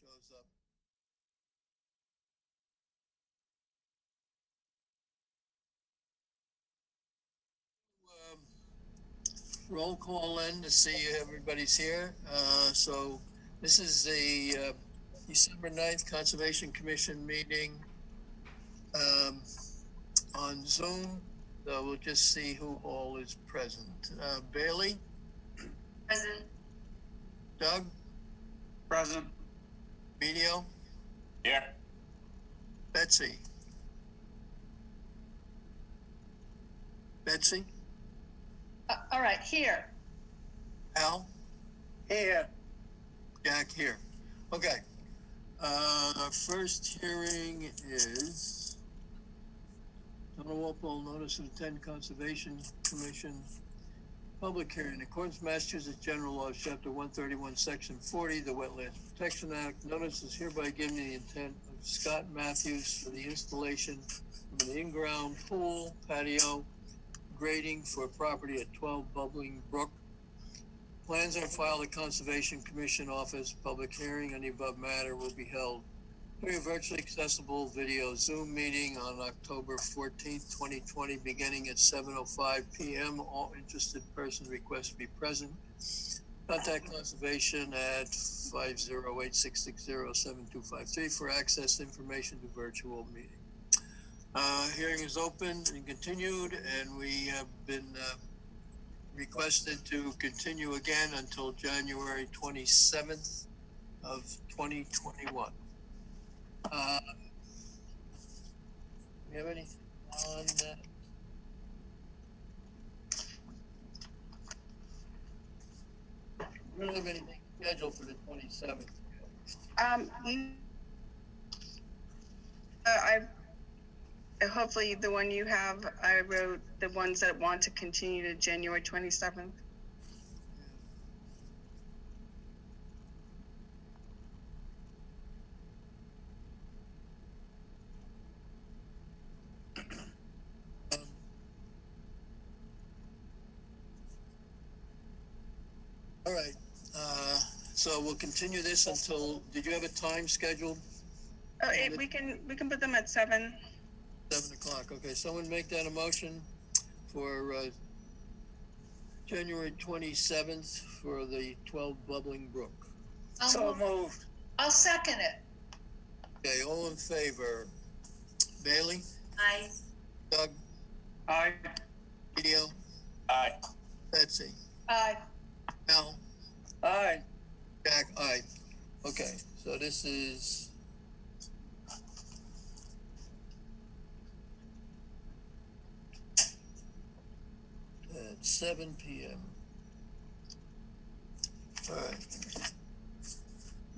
shows up. Roll call in to see everybody's here. So this is the December 9th Conservation Commission meeting on Zoom. So we'll just see who all is present. Bailey? Present. Doug? Present. Video? Here. Betsy? Betsy? All right, here. Al? Here. Jack here. Okay. First hearing is Town of Walpole notice of intent Conservation Commission public hearing in accordance with Massachusetts General Laws, Chapter 131, Section 40, the Wetlands Protection Act. Notice is hereby given the intent of Scott Matthews for the installation of an in-ground pool, patio, grading for property at 12 Bubbling Brook. Plans are filed at Conservation Commission office. Public hearing on the above matter will be held during a virtually accessible video Zoom meeting on October 14th, 2020, beginning at 7:05 p.m. All interested persons request to be present. Contact Conservation at 508-660-7253 for access information to virtual meeting. Hearing is open and continued, and we have been requested to continue again until January 27th of 2021. We have anything on that? We don't have anything scheduled for the 27th. Hopefully the one you have, I wrote the ones that want to continue to January 27th. All right, so we'll continue this until, did you have a time scheduled? Oh, we can put them at 7. 7 o'clock. Okay, someone make that a motion for January 27th for the 12 Bubbling Brook. So moved. I'll second it. Okay, all in favor? Bailey? Aye. Doug? Aye. Video? Aye. Betsy? Aye. Al? Aye. Jack? Aye. Okay, so this is at 7 p.m. All right.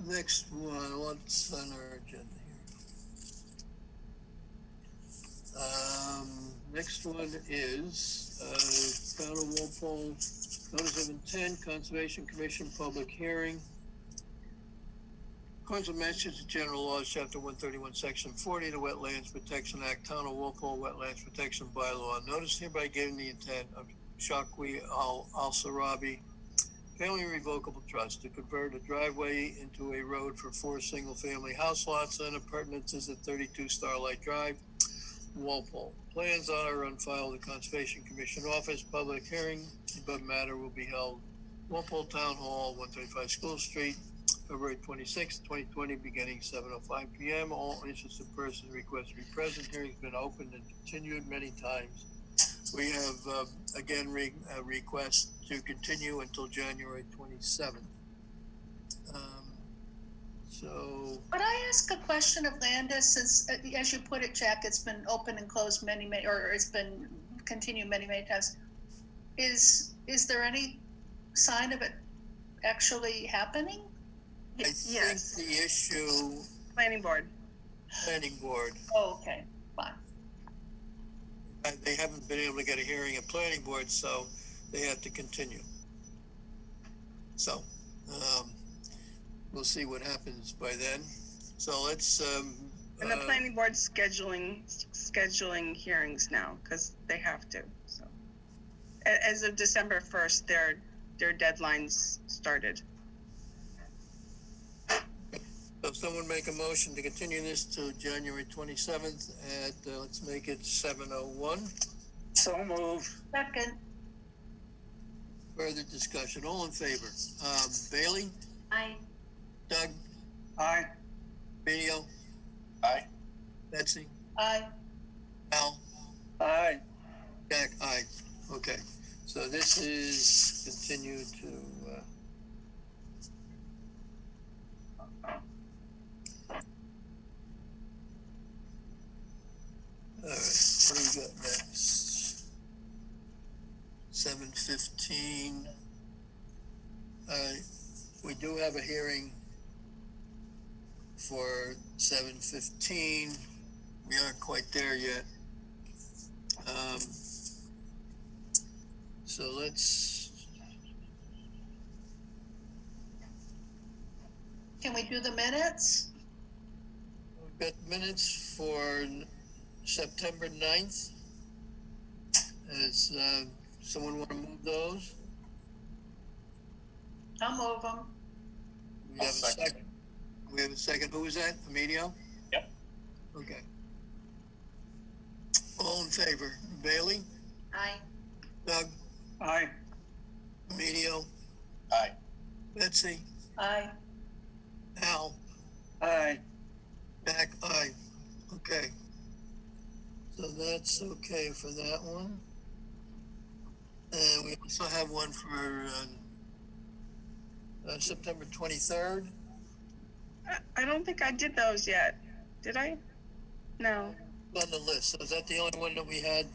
Next one, what's on our agenda here? Next one is Town of Walpole notice of intent, Conservation Commission public hearing. According to Massachusetts General Laws, Chapter 131, Section 40, the Wetlands Protection Act, Town of Walpole Wetlands Protection Bylaw. Notice hereby given the intent of Shakwi Al-Sarabi Family Revocable Trust to convert a driveway into a road for 4 single-family house lots and appurtenances at 32 Starlight Drive, Walpole. Plans are on file at the Conservation Commission office. Public hearing above matter will be held Walpole Town Hall, 135 School Street, February 26, 2020, beginning 7:05 p.m. All interested persons request to be present. Hearing's been opened and continued many times. We have, again, a request to continue until January 27th. So. Could I ask a question of Landis, since, as you put it, Jack, it's been open and closed or it's been continued many times. Is there any sign of it actually happening? I Yes. think the issue. Planning board. Planning board. Oh, okay, fine. They haven't been able to get a hearing at planning board, so they have to continue. So, we'll see what happens by then. So let's, And the planning board's scheduling hearings now, because they have to, so. As of December 1st, their deadlines started. so So someone make a motion to continue this to January 27th at, let's make it 7:01. So moved. Second, Further discussion, all in favor? Bailey, aye. Doug, Aye. Radio, Aye. Betsy, Aye. Al, Aye. Jack, aye. Okay, so this is continued to, all right, what do we got next? 7:15. We do have a hearing for 7:15. We aren't quite there yet. So Can we do the minutes? we've got minutes for September 9th. Does someone want to move those? I'll move them. We have a second. We have a second. Who was that? Emilio? Yep. Okay. All in favor? Bailey? Aye. Doug? Aye. Emilio? Aye. Betsy? Aye. Al? Aye. Jack? Aye. Okay. So that's okay for that one. And we also have one for September 23rd. I don't think I did those yet. Did I? No. On the list. So is that the only one that we had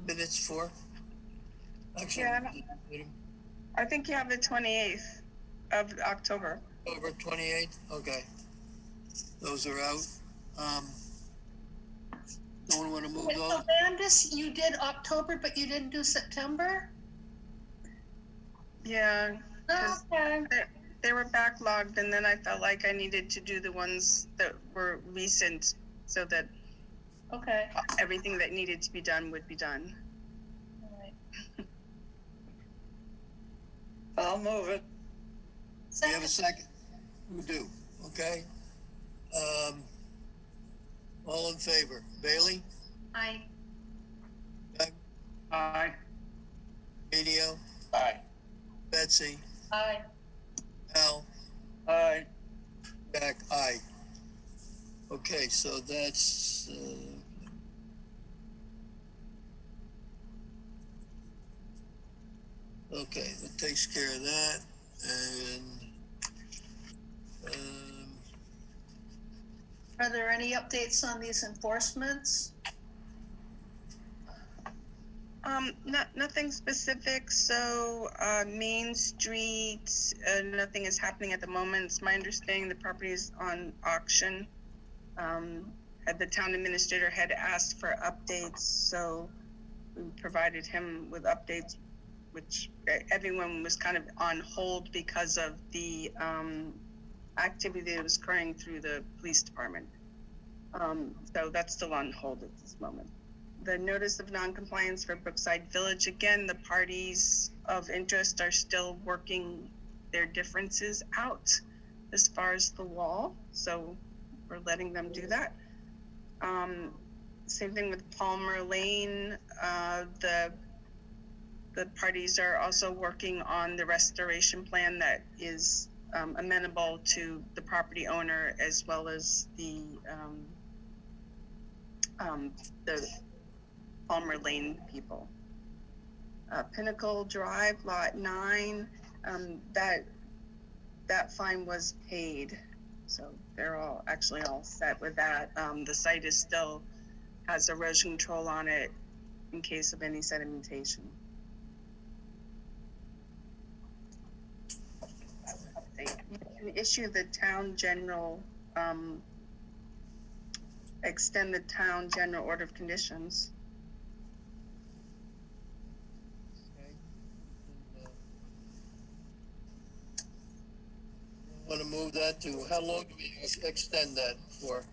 minutes for? Actually, Yeah, I think you have the 28th of October. October 28th. Okay. Those are out. Don't want to move Wait, those? so Landis, you did October, but you didn't do September? Yeah. 'Cause Okay. they were backlogged, and then I felt like I needed to do the ones that were recent so that Okay. everything that needed to be done would be done. All right. I'll move it. We have a second? We do. Okay. All in favor? Bailey? Aye. Doug? Aye. Radio? Aye. Betsy? Aye. Al? Aye. Jack? Aye. Okay, so that's, okay, that takes care of that. And, Are there any updates on these enforcements? Nothing specific. So, Main Street, nothing is happening at the moment. It's my understanding the property is on auction. The town administrator had asked for updates, so we provided him with updates, which everyone was kind of on hold because of the activity that was occurring through the police department. So that's still on hold at this moment. The notice of non-compliance for Brookside Village, again, the parties of interest are still working their differences out as far as the wall, so we're letting them do that. Same thing with Palmer Lane. The parties are also working on the restoration plan that is amenable to the property owner as well as the Palmer Lane people. Pinnacle Drive, Lot 9, that fine was paid. So they're all actually all set with that. The site is still has erosion control on it in case of any sedimentation. You can issue the town general, extend the town general order of conditions. want to move that to, how long do we extend that for?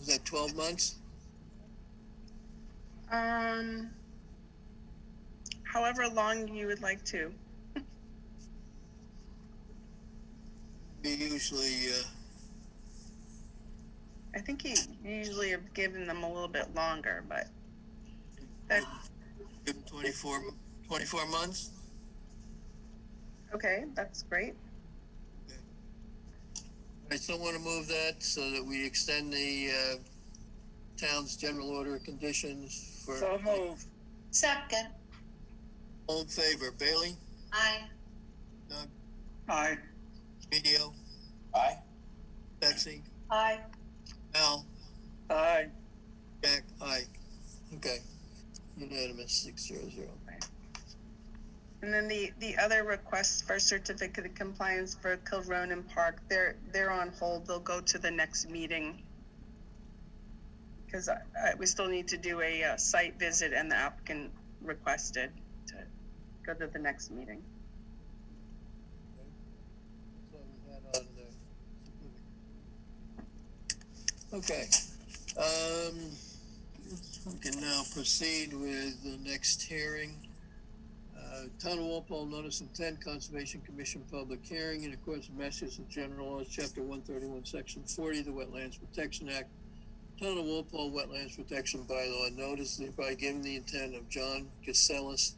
Is that 12 months? However long you would like to. We usually, I think you usually have given them a little bit longer, but that, give 24 months. okay, that's great. I still want to move that so that we extend the town's general order of conditions for. So move. Second. All in favor, Bailey, Aye. Doug, Aye. Medio, Aye. Betsy, Aye. Al, Aye. Jack, aye. Okay. Unanimous, 6-0. And then the other requests for certificate of compliance for Kilronan Park, they're on hold. They'll go to the next meeting. Because we still need to do a site visit, and the applicant requested to go to the next meeting. Okay. We can now proceed with the next hearing. Town of Walpole Notice of Intent, Conservation Commission Public Hearing in accordance with Massachusetts General Laws, Chapter 131, Section 40, the Wetlands Protection Act. Town of Walpole Wetlands Protection Bylaw notice by giving the intent of John Casellas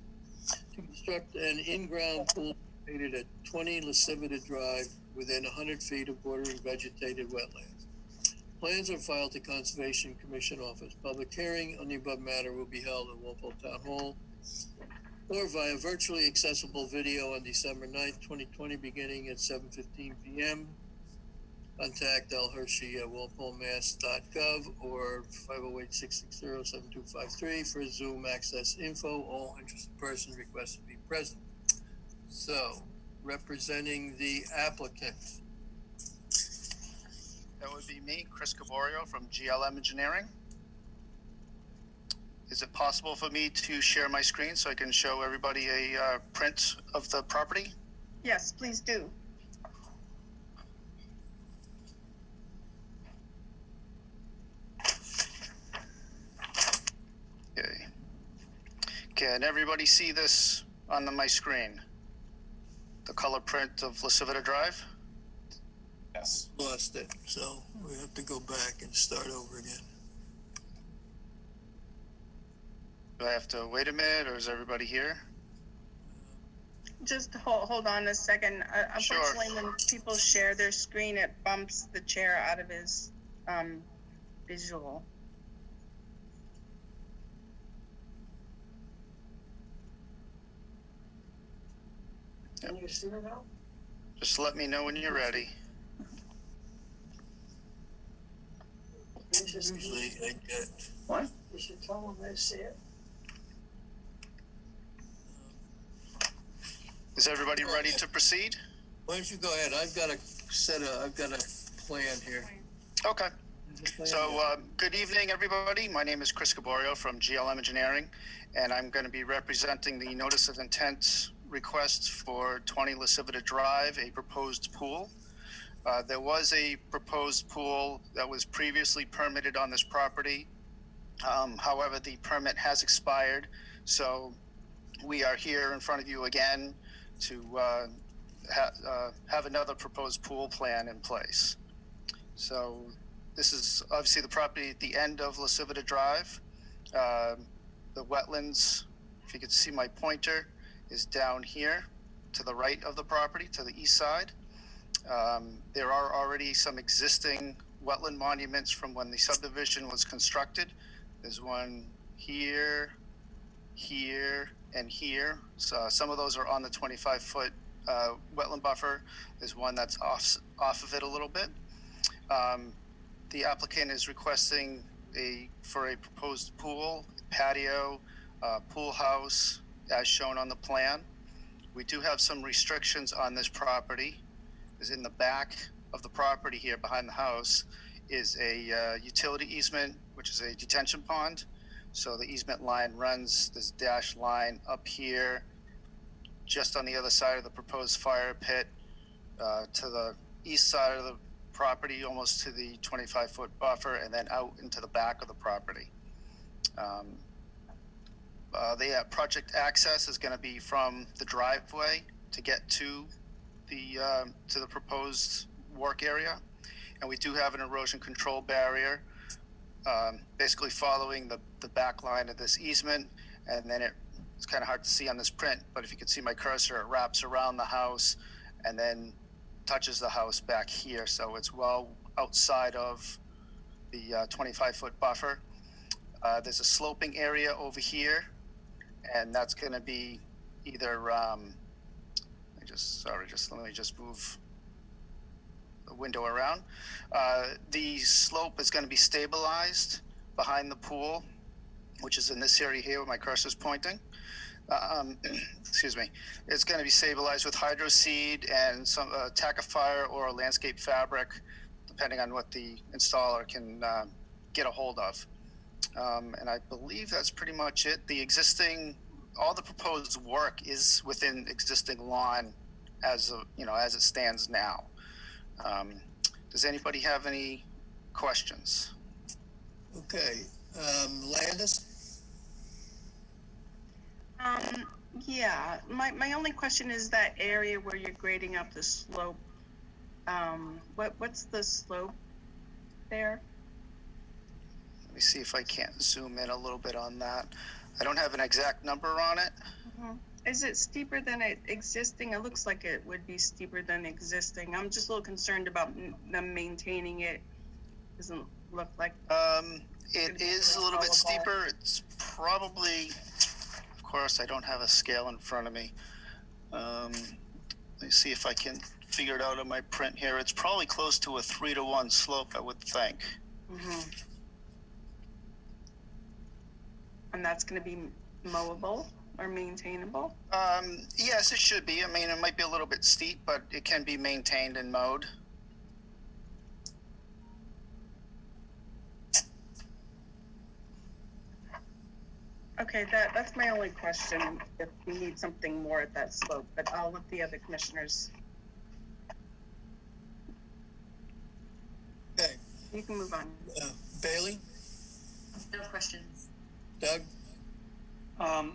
to construct an in-ground pool located at 20 Lascivita Drive within 100 feet of bordering vegetated wetlands. Plans are filed to Conservation Commission Office. Public hearing on the above matter will be held at Walpole Town Hall or via virtually accessible video on December 9th, 2020, beginning at 7:15 p.m. Contact Al Hershey at walpolemass.gov or 508-660-7253 for Zoom access info. All interested persons requested to be present. So, representing the applicant. That would be me, Chris Caborio from GLM Engineering. Is it possible for me to share my screen so I can show everybody a print of the property? Yes, please do. Okay. Can everybody see this on my screen? The color print of Lascivita Drive? Yes. Lost it, so we have to go back and start over again. Do I have to wait a minute, or is everybody here? Just hold on a second. Sure. Unfortunately, when people share their screen, it bumps the chair out of his visual. Can you see it now? Just let me know when you're ready. Usually I get. What? You should tell them they see it. Is everybody ready to proceed? Why don't you go ahead? I've got a plan here. Okay. So, good evening, everybody. My name is Chris Caborio from GLM Engineering, and I'm going to be representing the Notice of Intent request for 20 Lascivita Drive, a proposed pool. There was a proposed pool that was previously permitted on this property. However, the permit has expired, so we are here in front of you again to have another proposed pool plan in place. So this is obviously the property at the end of Lascivita Drive. The wetlands, if you could see my pointer, is down here to the right of the property, to the east side. There are already some existing wetland monuments from when the subdivision was constructed. There's one here, here, and here. So some of those are on the 25-foot wetland buffer. There's one that's off of it a little bit. The applicant is requesting for a proposed pool, patio, pool house, as shown on the plan. We do have some restrictions on this property. Is in the back of the property here behind the house is a utility easement, which is a detention pond. So the easement line runs this dashed line up here, just on the other side of the proposed fire pit, to the east side of the property, almost to the 25-foot buffer, and then out into the back of the property. The project access is going to be from the driveway to get to the proposed work area. And we do have an erosion control barrier, basically following the back line of this easement. And then it's kind of hard to see on this print, but if you can see my cursor, it wraps around the house and then touches the house back here. So it's well outside of the 25-foot buffer. There's a sloping area over here, and that's going to be either, let me just move the window around. The slope is going to be stabilized behind the pool, which is in this area here where my cursor is pointing. Excuse me. It's going to be stabilized with hydro seed and some tackifier or a landscape fabric, depending on what the installer can get a hold of. And I believe that's pretty much it. All the proposed work is within existing lawn as it stands now. Does anybody have any questions? Okay, Landis? Yeah, my only question is that area where you're grading up the slope. What's the slope there? Let me see if I can't zoom in a little bit on that. I don't have an exact number on it. Mm-hmm. Is it steeper than existing? It looks like it would be steeper than existing. I'm just a little concerned about them maintaining it. Doesn't look like. It is a little bit steeper. It's probably, of course, I don't have a scale in front of me. Let me see if I can figure it out on my print here. It's probably close to a 3-to-1 slope, I would think. Mm-hmm. And that's going to be mowable or maintainable? Yes, it should be. I mean, it might be a little bit steep, but it can be maintained and mowed. Okay, that's my only question, if we need something more at that slope, but I'll let the other commissioners. Okay, You can move on. Bailey? No questions. Doug? I'm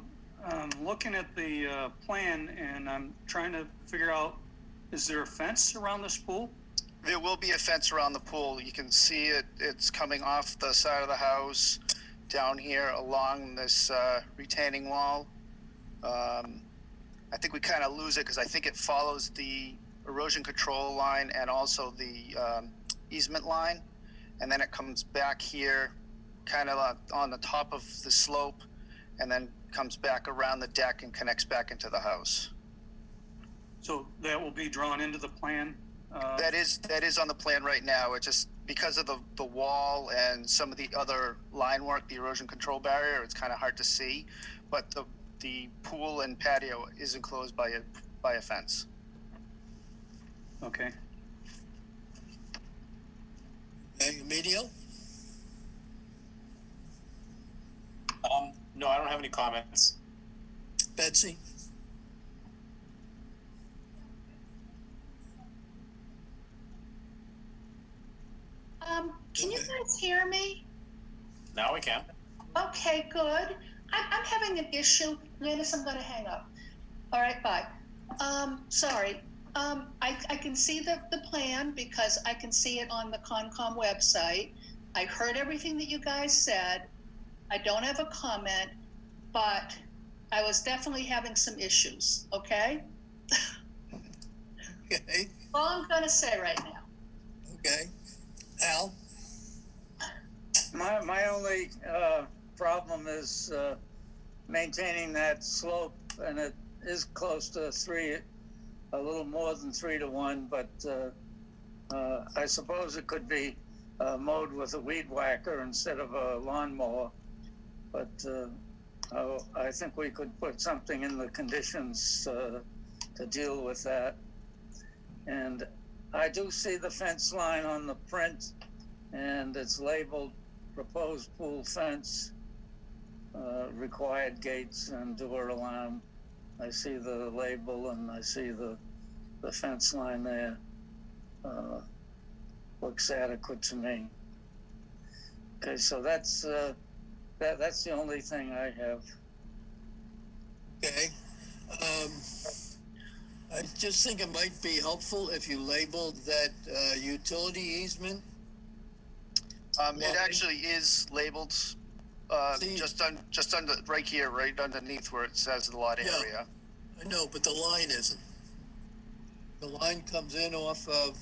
looking at the plan and I'm trying to figure out, is there a fence around this pool? There will be a fence around the pool. You can see it. It's coming off the side of the house down here along this retaining wall. I think we kind of lose it because I think it follows the erosion control line and also the easement line. And then it comes back here kind of on the top of the slope and then comes back around the deck and connects back into the house. So that will be drawn into the plan? That is on the plan right now. It just, because of the wall and some of the other line work, the erosion control barrier, it's kind of hard to see. But the pool and patio is enclosed by a fence. Okay. Okay, Emilio? No, I don't have any comments. Betsy? Can you guys hear me? Now we can. Okay, good. I'm having an issue. Landis, I'm gonna hang up. All right, bye. Sorry. I can see the plan because I can see it on the Concom website. I heard everything that you guys said. I don't have a comment, but I was definitely having some issues, okay? Okay, All I'm gonna say right now. okay. Al? My only problem is maintaining that slope, and it is close to a little more than 3-to-1, but I suppose it could be mowed with a weed whacker instead of a lawnmower. But I think we could put something in the conditions to deal with that. And I do see the fence line on the print, and it's labeled proposed pool fence, required gates and door alarm. I see the label and I see the fence line there. Looks adequate to me. Okay, so that's the only thing I have. Okay. I just think it might be helpful if you labeled that utility easement. It actually is labeled, See- just under, right here, right underneath where it says the lot Yeah. area. I know, but the line isn't. The line comes in off of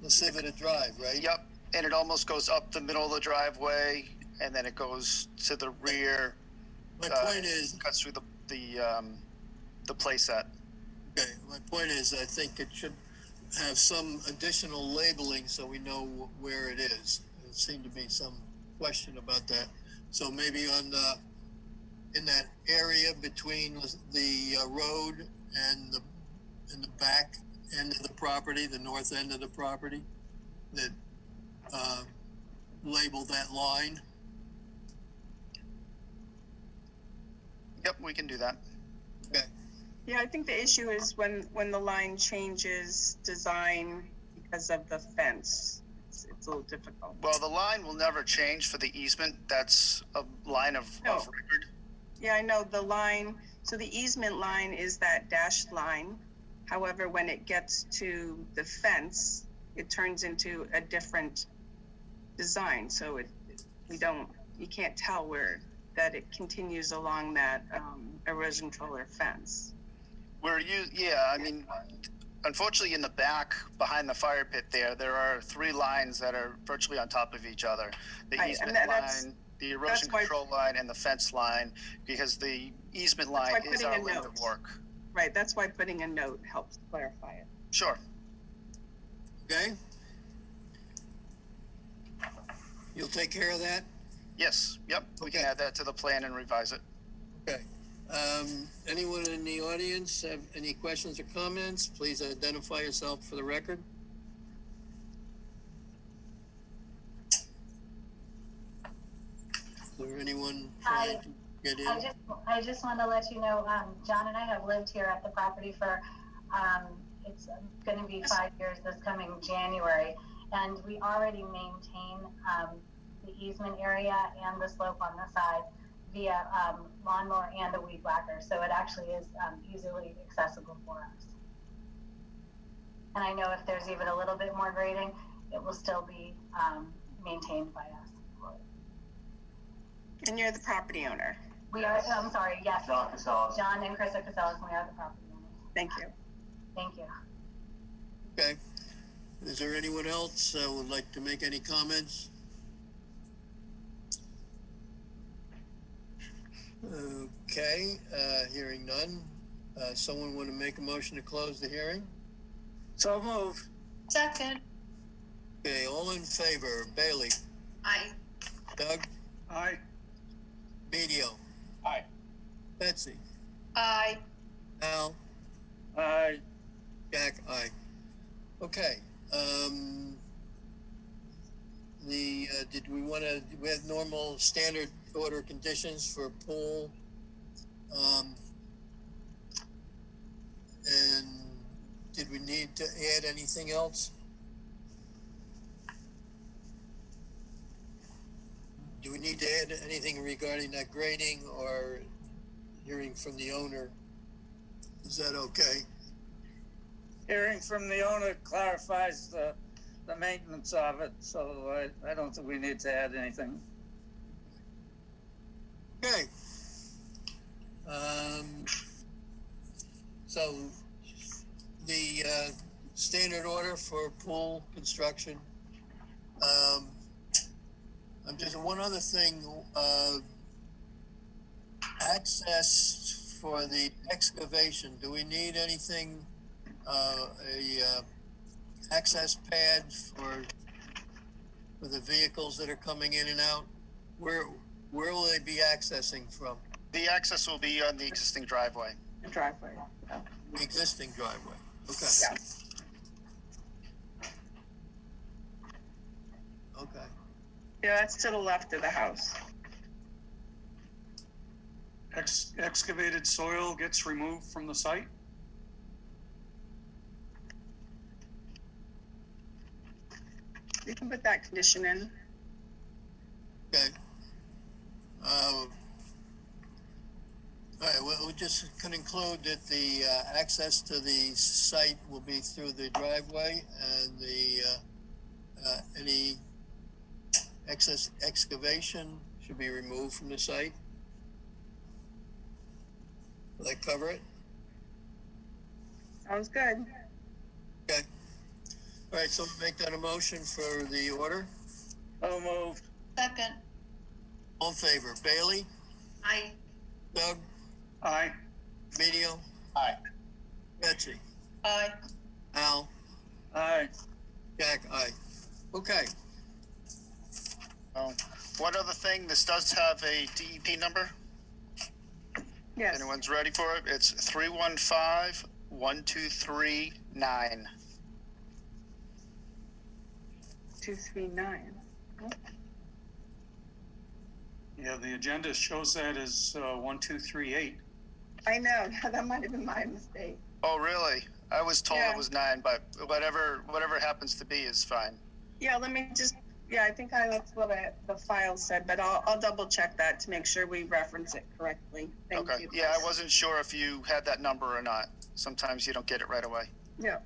Lasivita Drive, right? Yep, and it almost goes up the middle of the driveway, and then it goes to the rear, My point is, cuts through the playset. okay, my point is, I think it should have some additional labeling so we know where it is. There seemed to be some question about that. So maybe on the, in that area between the road and the back end of the property, the north end of the property, that label that line. Yep, we can do that. Okay. Yeah, I think the issue is when the line changes design because of the fence. It's a little difficult. Well, the line will never change for the easement. That's a line of record. Yeah, I know the line. So the easement line is that dashed line. However, when it gets to the fence, it turns into a different design. So you can't tell where that it continues along that erosion controller fence. I mean, unfortunately in the back, behind the fire pit there are three lines that are virtually on top of each other. The Right, easement and line, the erosion control line, and the fence line, because the easement line is our limit of work. Right, that's why putting a note helps clarify it. Sure. Okay? You'll take care of that? Yes, yep, we can Okay. add that to the plan and revise it. Okay. Anyone in the audience have any questions or comments? Please identify yourself for the record. Is there anyone trying to get in? I just want to let you know, John and I have lived here at the property for, it's going to be 5 years this coming January, and we already maintain the easement area and the slope on the side via lawnmower and a weed whacker, so it actually is easily accessible for us. And I know if there's even a little bit more grading, it will still be maintained by us. And you're the property owner. We are, I'm sorry, yes. John and Chris Casellas, we are the property owners. Thank you. Thank you. Okay. Is there anyone else who would like to make any comments? Okay, hearing none. Someone want to make a motion to close the hearing? So moved. Second. Okay, all in favor. Bailey, Aye. Doug, Aye. Medio, Aye. Betsy, Aye. Al, Aye. Jack, aye. Okay, did we want to, we have normal standard order conditions for pool. And did we need to add anything else? Do we need to add anything regarding that grading or hearing from the owner? Is that okay? Hearing from the owner clarifies the maintenance of it, so I don't think we need to add anything. Okay. So the standard order for pool construction. I'm just one other thing. Access for the excavation. Do we need anything? Access pad for the vehicles that are coming in and out. Where will they be accessing from? The access will be on the existing driveway. The driveway. Yeah. The existing driveway. Okay. Yeah. Okay. Yeah, that's to the left of the house. Excavated soil gets removed from the site? You can put that condition in. Okay. All right, well, we just can include that the access to the site will be through the driveway, and the any excess excavation should be removed from the site. Will that cover it? Sounds good. Okay. All right, so make that a motion for the order. So moved. Second, All in favor, Bailey, Aye. Doug, Aye. Emilio, Aye. Betsy, aye. Al, Aye. Jack, aye. Okay, One other thing, this does have a DEP number. Yes. Anyone's ready for it? It's 315-1239. 239. Yeah, the agenda shows that as 1238. I know, that might have been my mistake. Oh, really? I was told Yeah. it was 9, but whatever happens to be is fine. Yeah, let me just, I think that's what the file said, but I'll double check that to make sure we reference it correctly. Thank Okay. you. Yeah, I wasn't sure if you had that number or not. Sometimes you don't get it right away. Yeah.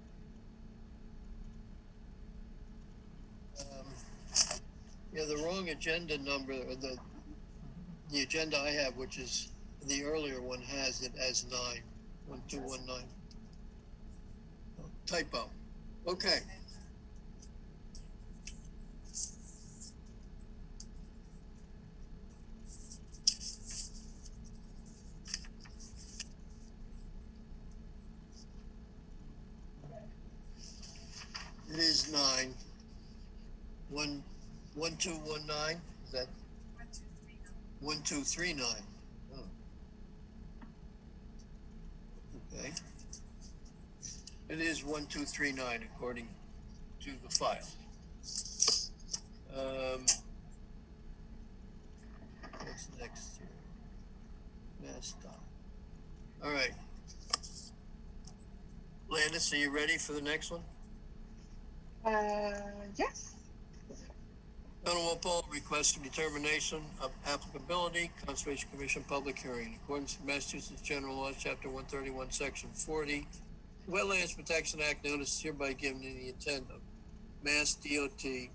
yeah, the wrong agenda number, or the agenda I have, which is the earlier one, has it as 9, 1219. Oh, typo. Okay. It is 1219. Is that 1239? Oh. Okay. It is 1239 according to the file. What's next here? Mass dot. All right. Landis, are you ready for the next one? Yes. Town of Walpole requests a determination of applicability, Conservation Commission public hearing. In accordance with Massachusetts General Laws, Chapter 131, Section 40, Wetlands Protection Act notice is hereby given in the intent of Mass DOT to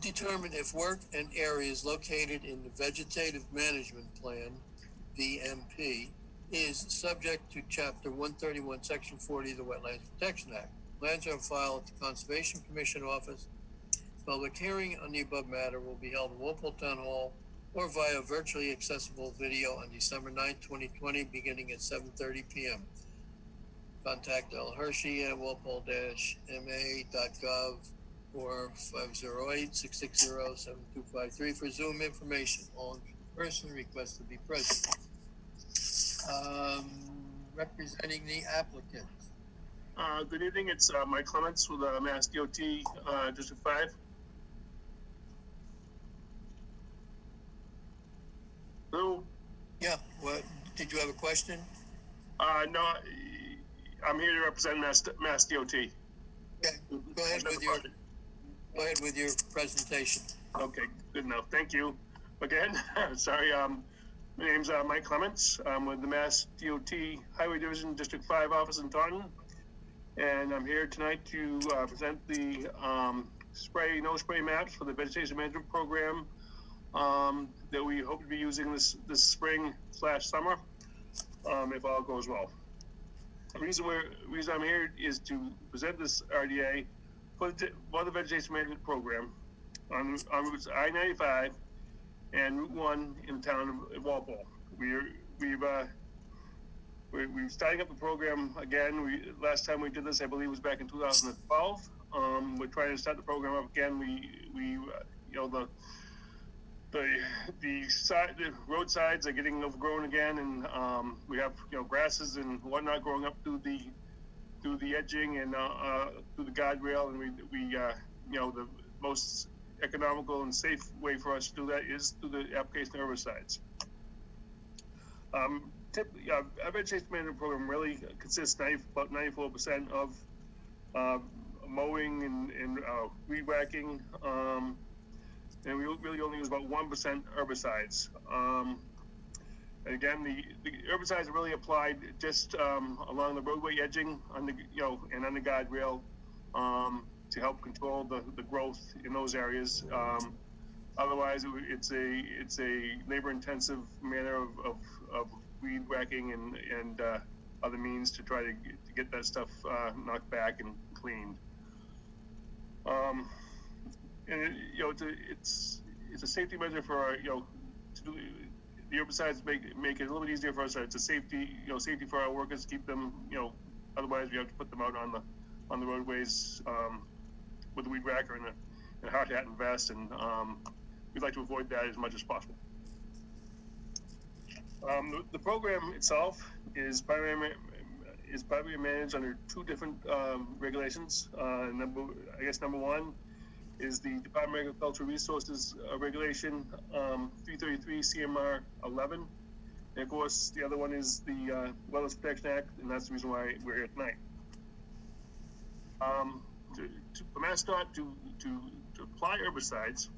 determine if work and areas located in the Vegetative Management Plan, VMP, is subject to Chapter 131, Section 40 of the Wetlands Protection Act. Plans are on file at the Conservation Commission office. Public hearing on the above matter will be held in Walpole Town Hall or via virtually accessible video on December 9th, 2020, beginning at 7:30 p.m. Contact L. Hershey at walpole-ma.gov or 508-660-7253 for Zoom information. All person requests to be present. Representing the applicant. Good evening, it's Mike Clements with Mass DOT District 5. Hello? Yeah, what, did you have a question? No, I'm here to represent Mass DOT. Okay, go ahead with your presentation. Okay, good enough, thank you. Again, sorry, my name's Mike Clements. I'm with the Mass DOT Highway Division District 5 office in Taunton. And I'm here tonight to present the no spray maps for the vegetation management program that we hope to be using this spring/summer, if all goes well. The reason I'm here is to present this RDA for the vegetation management program on routes I-95 and Route 1 in the town of Walpole. We're starting up the program again. Last time we did this, I believe, was back in 2012. We're trying to start the program up again. The roadsides are getting overgrown again, and we have grasses and whatnot growing up through the edging and through the guardrail. And the most economical and safe way for us to do that is through the application of herbicides. Typically, our vegetation management program really consists about 94% of mowing and weed whacking, and we really only use about 1% herbicides. And again, the herbicides are really applied just along the roadway edging, on the and on the guardrail, to help control the growth in those areas. Otherwise, it's a labor-intensive manner of weed whacking and other means to try to get that stuff knocked back and cleaned. And it's a safety measure for to do, the herbicides make it a little bit easier for us. It's a safety for our workers, keep them otherwise we have to put them out on the roadways with the weed whacker and a hard hat and vest, and we'd like to avoid that as much as possible. The program itself is primarily managed under two different regulations. Number one is the Department of Agricultural Resources regulation 333 CMR 11, and of course the other one is the Wetlands Protection Act, and that's the reason why we're here tonight. For MassDOT to apply herbicides,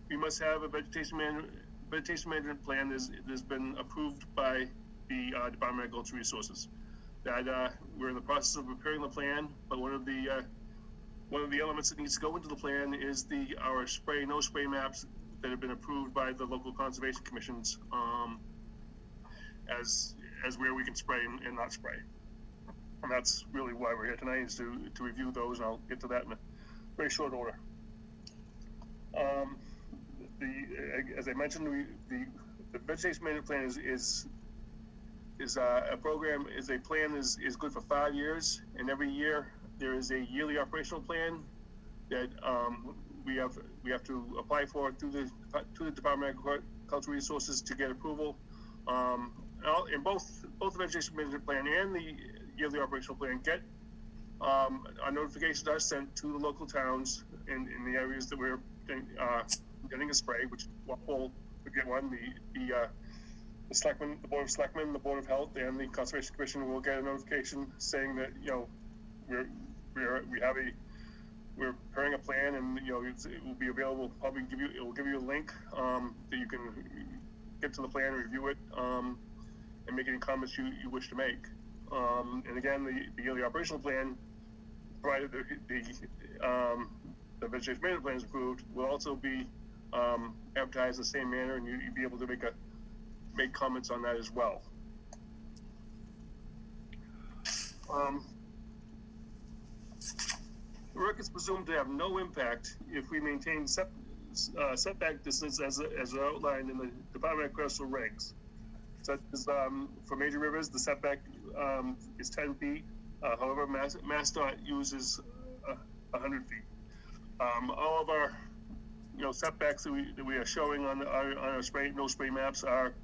we must have a vegetation management plan that's been approved by the Department of Agricultural Resources. That we're in the process of preparing the plan, but one of the elements that needs to go into the plan is our spray no spray maps that have been approved by the local conservation commissions as where we can spray and not spray. And that's really why we're here tonight, is to review those, and I'll get to that in a very short order. As I mentioned, the vegetation management plan is a program, a plan is good for 5 years, and every year there is a yearly operational plan that we have to apply for to the Department of Agricultural Resources to get approval. In both the vegetation management plan and the yearly operational plan get our notifications are sent to the local towns in the areas that we're getting a spray, which Walpole would get one. The selectmen, the Board of Selectmen, the Board of Health, and the Conservation Commission will get a notification saying that we're preparing a plan, and it will be available. It will give you a link that you can get to the plan, review it, and make any comments you wish to make. And again, the yearly operational plan, provided the vegetation management plan is approved, will also be advertised in the same manner, and you'll be able to make comments on that as well. The work is presumed to have no impact if we maintain setback distance as outlined in the Department of Agricultural regs. Such as for major rivers, the setback is 10 feet. However, MassDOT uses 100 feet. All of our setbacks that we are showing on our no spray maps are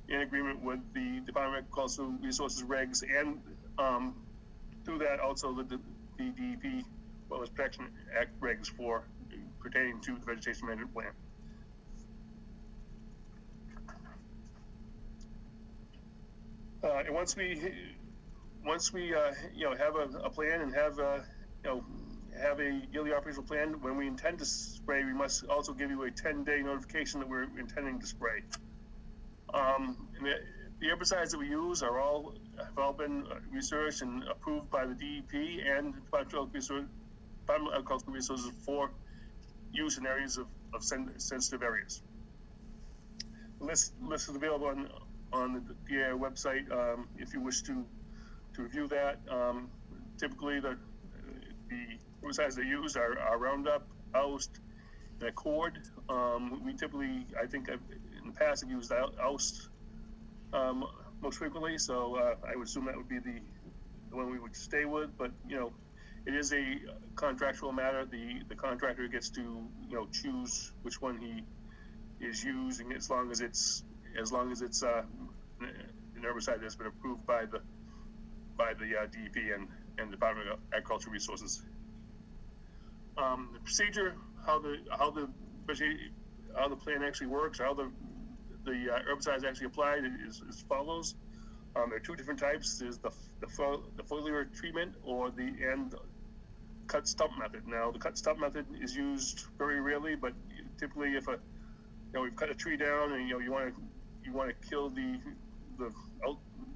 in agreement with the Department of Agricultural Resources regs, and through that also the DEP Wetlands Protection Act regs pertaining to the vegetation management plan. And once we have a plan and have have a yearly operational plan, when we intend to spray, we must also give you a 10-day notification that we're intending to spray. And the herbicides that we use have all been researched and approved by the DEP and Department of Agricultural Resources for use in areas of sensitive areas. The list is available on the DAR website if you wish to review that. Typically, the herbicides they use are Roundup, Oust, and Accord. We typically, I think in the past, have used Oust most frequently, so I would assume that would be the one we would stay with. But it is a contractual matter. The contractor gets to choose which one he is using, as long as it's an herbicide that's been approved by the DEP and the Department of Agricultural Resources. The procedure, how the plan actually works, how the herbicides actually applied is as follows. There are two different types. There's the foliage treatment and cut stump method. Now, the cut stump method is used very rarely, but typically if we've cut a tree down and you want to you want to kill the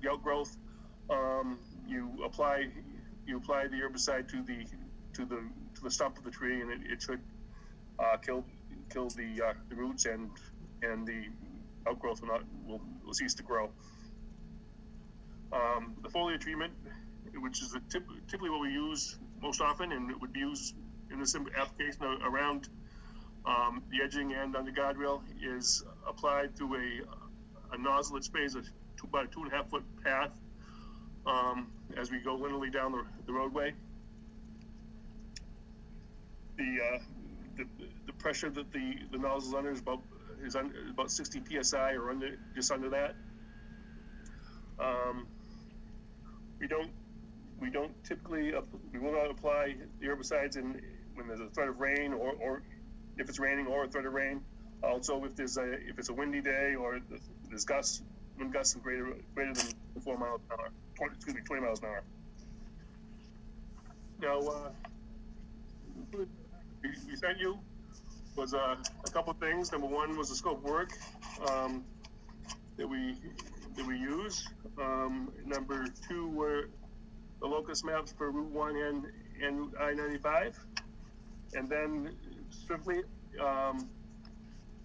outgrowth, you apply the herbicide to the stump of the tree, and it should kill the roots, and the outgrowth will cease to grow. The foliage treatment, which is typically what we use most often, and it would be used in this application around the edging and on the guardrail, is applied through a nozzle that sprays about a 2.5 foot path as we go linearly down the roadway. The pressure that the nozzle's under is about 60 psi, or just under that. We don't typically we will not apply the herbicides when there's a threat of rain, or if it's raining, or a threat of rain. Also, if it's a windy day, or there's wind gusts greater than 4 miles an hour, 20 miles an hour. Now, we sent you was a couple of things. Number one was the scope of work that we use. Number two were the locus maps for Route 1 and Route I-95. And then specifically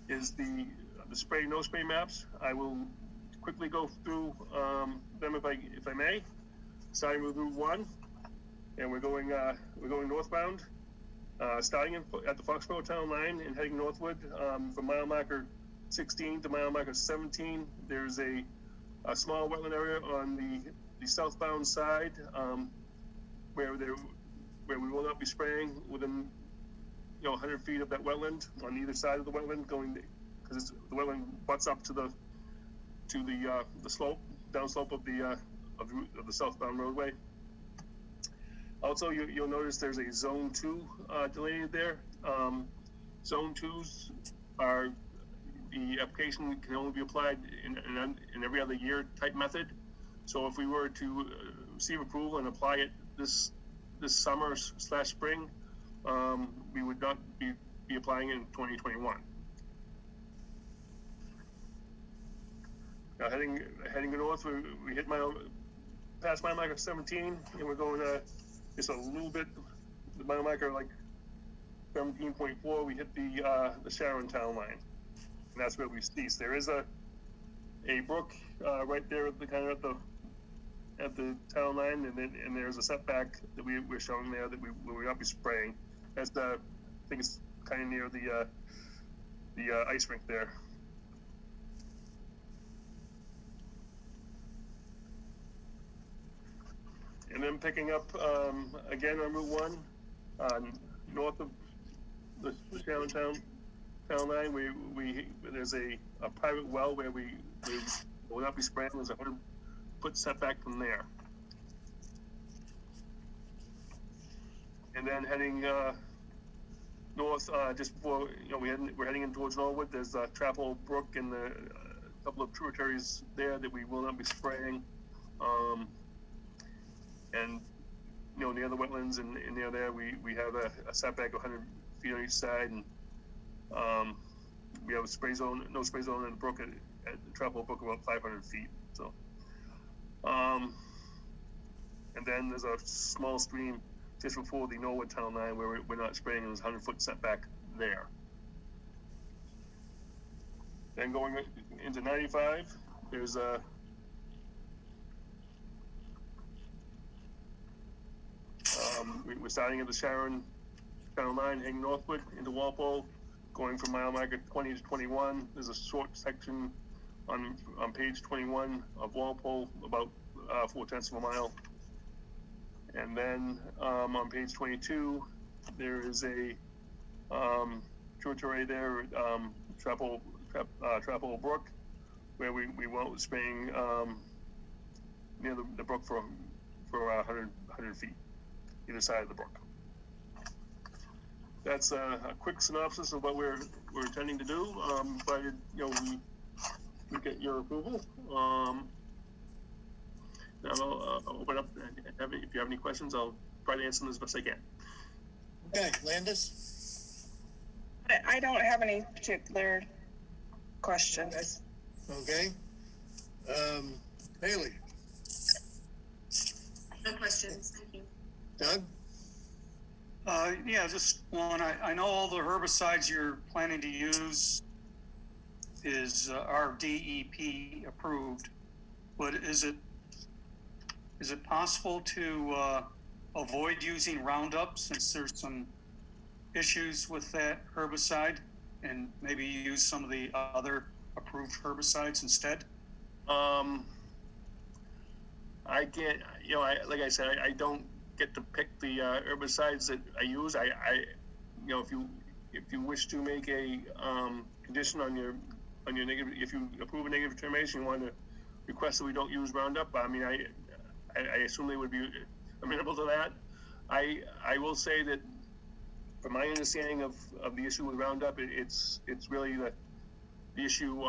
is the spray, no spray maps. I will quickly go through them if I may. Starting with Route 1, and we're going northbound, starting at the Foxborough town line and heading northward from mile marker 16 to mile marker 17. There's a small wetland area on the southbound side where we will not be spraying within 100 feet of that wetland on either side of the wetland, because the wetland butts up to the slope, down slope of the southbound roadway. Also, you'll notice there's a zone 2 delineated there. Zone 2s are, the application can only be applied in every other year type method. So if we were to receive approval and apply it this summer / spring, we would not be applying it in 2021. Now heading north, we hit past mile marker 17, and we're going just a little bit, the mile marker like 17.4. We hit the Sharon town line, and that's where we cease. There is a brook right there at the town line, and there's a setback that we're showing there that we will not be spraying. That's I think it's kind of near the ice rink there. And then picking up again on Route 1, north of the Sharon town line, there's a private well where we will not be spraying. There's a 100-foot setback from there. And then heading north, just before we're heading in towards Norwood, there's Trapple Brook and a couple of tributaries there that we will not be spraying. And near the wetlands and near there, we have a setback of 100 feet on each side, and we have a spray zone, no spray zone in the brook at the Trapple Brook about 500 feet. So, and then there's a small stream just before the Norwood town line where we're not spraying. There's a 100-foot setback there. Then going into 95, there's we're starting at the Sharon town line, heading northward into Walpole, going from mile marker 20 to 21. There's a short section on page 21 of Walpole, about 0.4 of a mile. And then on page 22, there is a tributary there, Trapple Brook, where we won't be spraying near the brook for 100 feet, either side of the brook. That's a quick synopsis of what we're intending to do. But we get your approval. Now I'll open up, and if you have any questions, I'll try to answer them as best I can. Okay, Landis? I don't have any particular questions. Okay. Haley, No questions, thank you. Doug? Yeah, just one. I know all the herbicides you're planning to use are DEP approved, but is it possible to avoid using Roundup since there's some issues with that herbicide, and maybe use some of the other approved herbicides instead? I can't, like I said, I don't get to pick the herbicides that I use. If you wish to make a condition on your negative, if you approve a negative determination, you want to request that we don't use Roundup. I mean, I assume they would be amenable to that. I will say that, from my understanding of the issue with Roundup, it's really the issue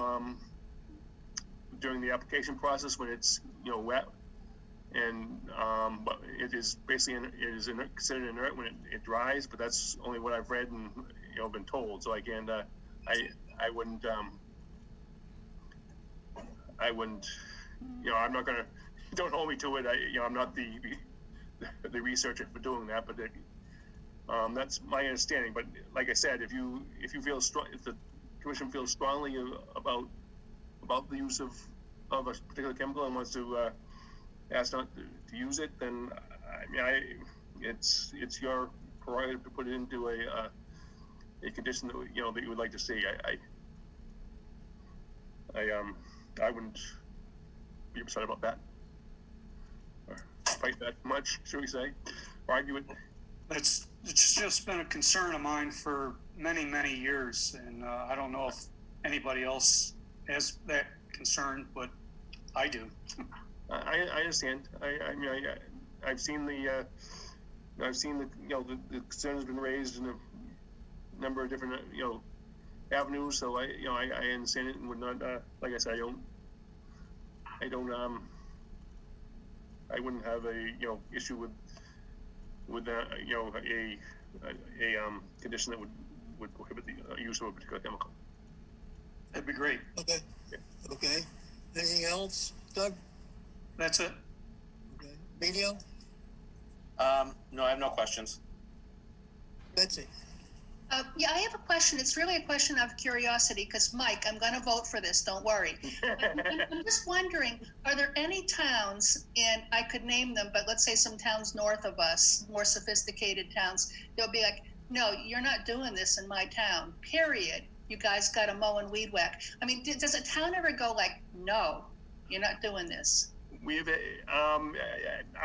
during the application process when it's wet, and but it is basically considered inert when it dries. But that's only what I've read and been told. So again, I wouldn't I'm not gonna, don't hold me to it. I'm not the researcher for doing that, but that's my understanding. But like I said, if you feel strong, if the commission feels strongly about the use of a particular chemical and wants to ask not to use it, then it's your prerogative to put it into a condition that that you would like to see. I wouldn't be upset about that, or fight that much, should we say, or argue it. It's just been a concern of mine for many, many years, and I don't know if anybody else has that concern, but I do. I understand. I've seen the the concern has been raised in a number of different avenues. So I understand it and would not like I said, I wouldn't have a issue with a condition that would prohibit the use of a particular chemical. That'd be great. Okay. Okay. Anything else, Doug? That's it. Okay. Emilio? No, I have no questions. Betsy? Yeah, I have a question. It's really a question of curiosity, because Mike, I'm going to vote for this. Don't worry. I'm just wondering, are there any towns, and I could name them, but let's say some towns north of us, more sophisticated towns, they'll be like, no, you're not doing this in my town, period. You guys got to mow and weed whack. I mean, does a town ever go like, no, you're not doing this? We've I'm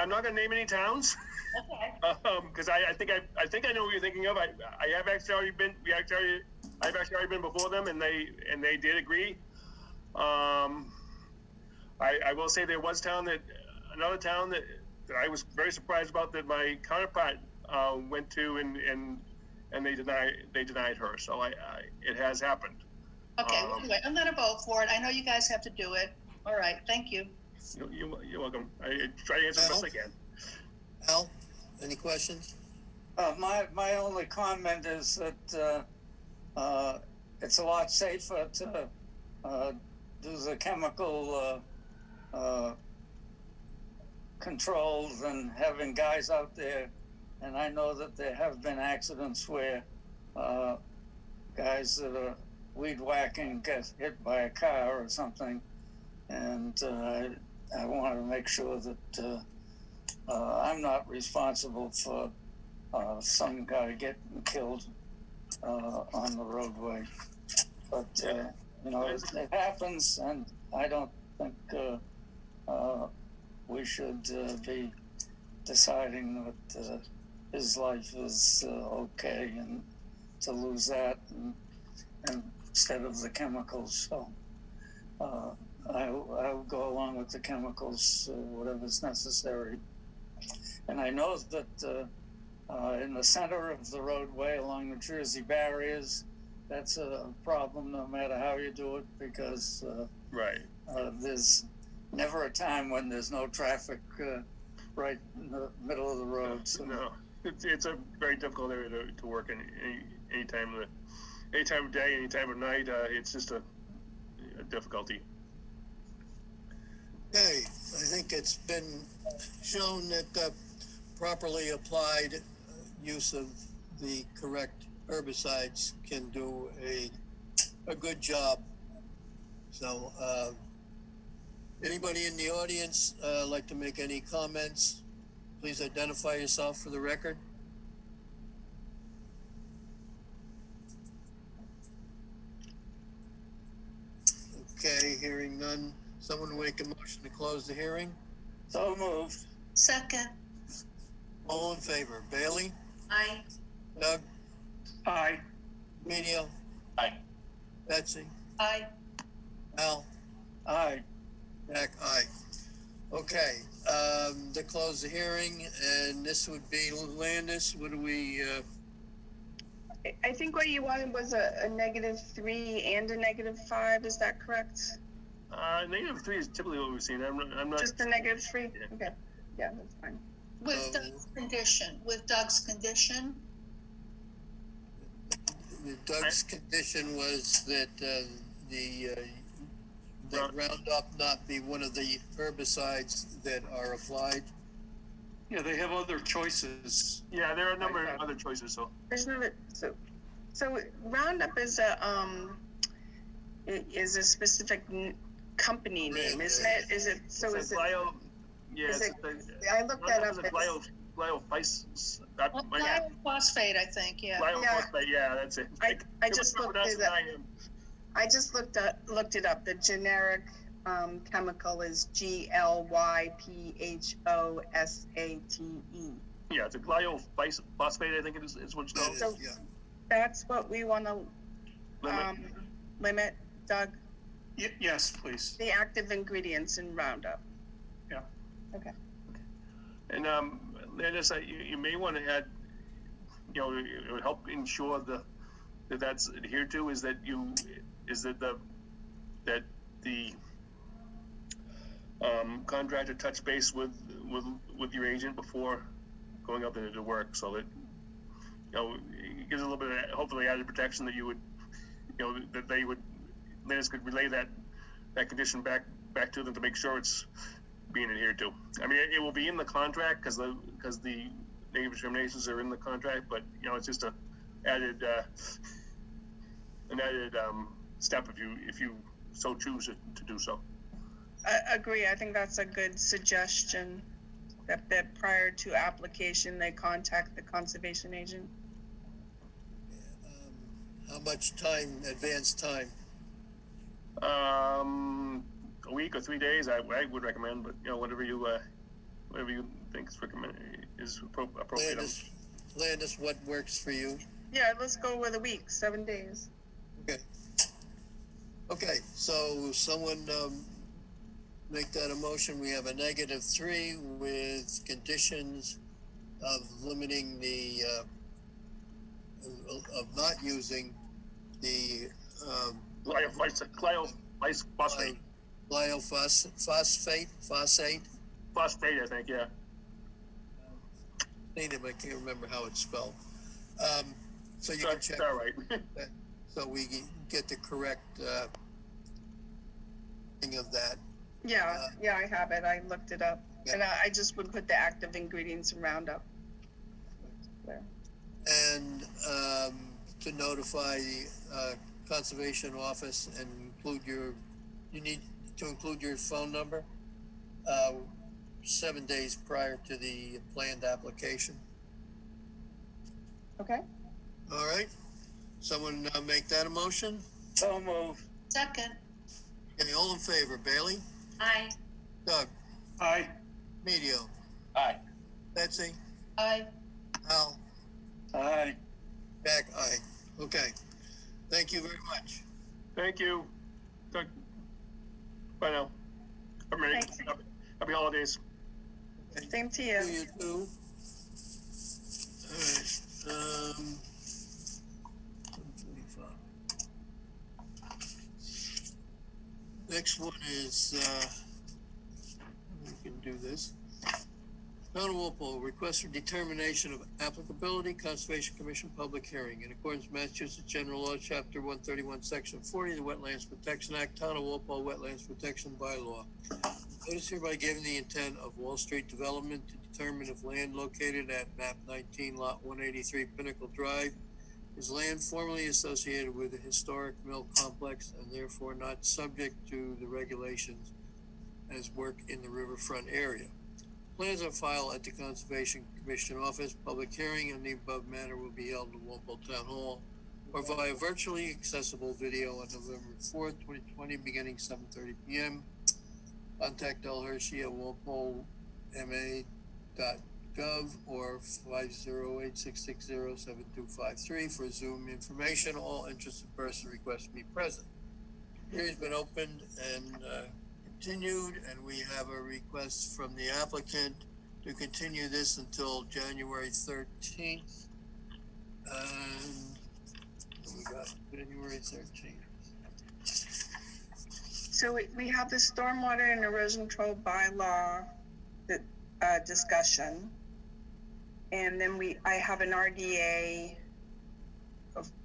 not going to name any towns. Okay. Because I think I know what you're thinking of. I've actually already been before them, and they did agree. I will say there was another town that I was very surprised about, that my counterpart went to, and they denied her. So it has happened. Okay. Anyway, I'm going to vote for it. I know you guys have to do it. All right. Thank you. You're welcome. I try to answer the best I can. Al, any questions? My only comment is that it's a lot safer to do the chemical controls than having guys out there. And I know that there have been accidents where guys that are weed whacking get hit by a car or something. And I want to make sure that I'm not responsible for some guy getting killed on the roadway. But it happens, and I don't think we should be deciding that his life is okay, and to lose that and instead of the chemicals. So I'll go along with the chemicals, whatever's necessary. And I know that in the center of the roadway along the Jersey barriers, that's a problem no matter how you do it, because Right. There's never a time when there's no traffic right in the middle of the road. So. No, it's a very difficult area to work in any time of day, any time of night. It's just a difficulty. Okay, I think it's been shown that properly applied use of the correct herbicides can do a good job. So, anybody in the audience like to make any comments? Please identify yourself for the record. Okay, hearing none. Someone make a motion to close the hearing? So moved. Second, All in favor? Bailey? Aye. Doug? Aye. Emilio? Aye. Betsy? aye. Al? Aye. Jack? Aye. Okay, to close the hearing, and this would be Landis. What do we, I think what you wanted was a -3 and a -5, is that correct? -3 is typically what we've seen. I'm not. Just a -3? Yeah. Okay, yeah, that's fine. With Doug's condition, Doug's condition was that that Roundup not be one of the herbicides that are applied. Yeah, they have other choices. Yeah, there are a number of other choices. So There's another, so Roundup is a specific company name, isn't it? Is it, so it's is it? yeah, is it's it- I looked that up. glyphosate. glyphosate, I think, yeah. Glyphosate, yeah, that's it. I just looked it up. I just looked it up. The generic chemical is GLYPHOSATE. Yeah, it's a glyphosate, I think it is what it's That called. is, So- yeah. That's what we want to limit, Doug, Yes, please. the active ingredients in Roundup. Yeah. Okay. And Landis, you may want to add, it would help ensure that that's adhered to is that the contractor touch base with your agent before going up into work, so that it gives a little bit of hopefully added protection that you would, that they would, Landis could relay that condition back to them to make sure it's being adhered to. I mean, it will be in the contract because the negative determinations are in the contract, but it's just an added step if you so choose to do so. I agree. I think that's a good suggestion, that prior to application, they contact the conservation agent. How much time, advance time? A week or 3 days, I would recommend, but whatever you think is appropriate. Landis, what works for you? Yeah, let's go with a week, 7 days. Okay, so someone make that a motion. We have a -3 with conditions of limiting the of not using the Glyphosate, phosphate, I think, yeah. I can't remember how it's spelled. So you can That's check. all right. So we get the correct thing of that. Yeah, I have it. I looked it up. Yeah. And I just would put the active ingredients in Roundup. There. And to notify the conservation office and you need to include your phone number 7 days prior to the planned application. Okay. All right. Someone make that a motion? So moved. Second, Okay, all in favor, Bailey? Aye. Doug? Aye. Medio? Aye. Betsy? aye. Al? Aye. Jack? Aye. Okay. Thank you very much. Thank you. Bye now. Thanks. Happy holidays. Same to you. You too. All right. 145. Next one is, we can do this. Town of Walpole, request for determination of applicability, Conservation Commission public hearing. In accordance with Massachusetts General Law, Chapter 131, Section 40, the Wetlands Protection Act, Town of Walpole Wetlands Protection Bylaw. Notice hereby given the intent of Wall Street Development to determine if land located at map 19, lot 183, Pinnacle Drive, is land formerly associated with a historic mill complex and therefore not subject to the regulations as work in the riverfront area. Plans on file at the Conservation Commission office. Public hearing in the above matter will be held in Walpole Town Hall or via virtually accessible video on November 4th, 2020, beginning 7:30 p.m. Contact L. Hershey at walpolema.gov or 508-660-7253 for Zoom information. All interested persons request to be present. Hearing's been opened and continued, and we have a request from the applicant to continue this until January 13th. And we got January 13th. So we have the stormwater and erosion control bylaw discussion. And then I have an RDA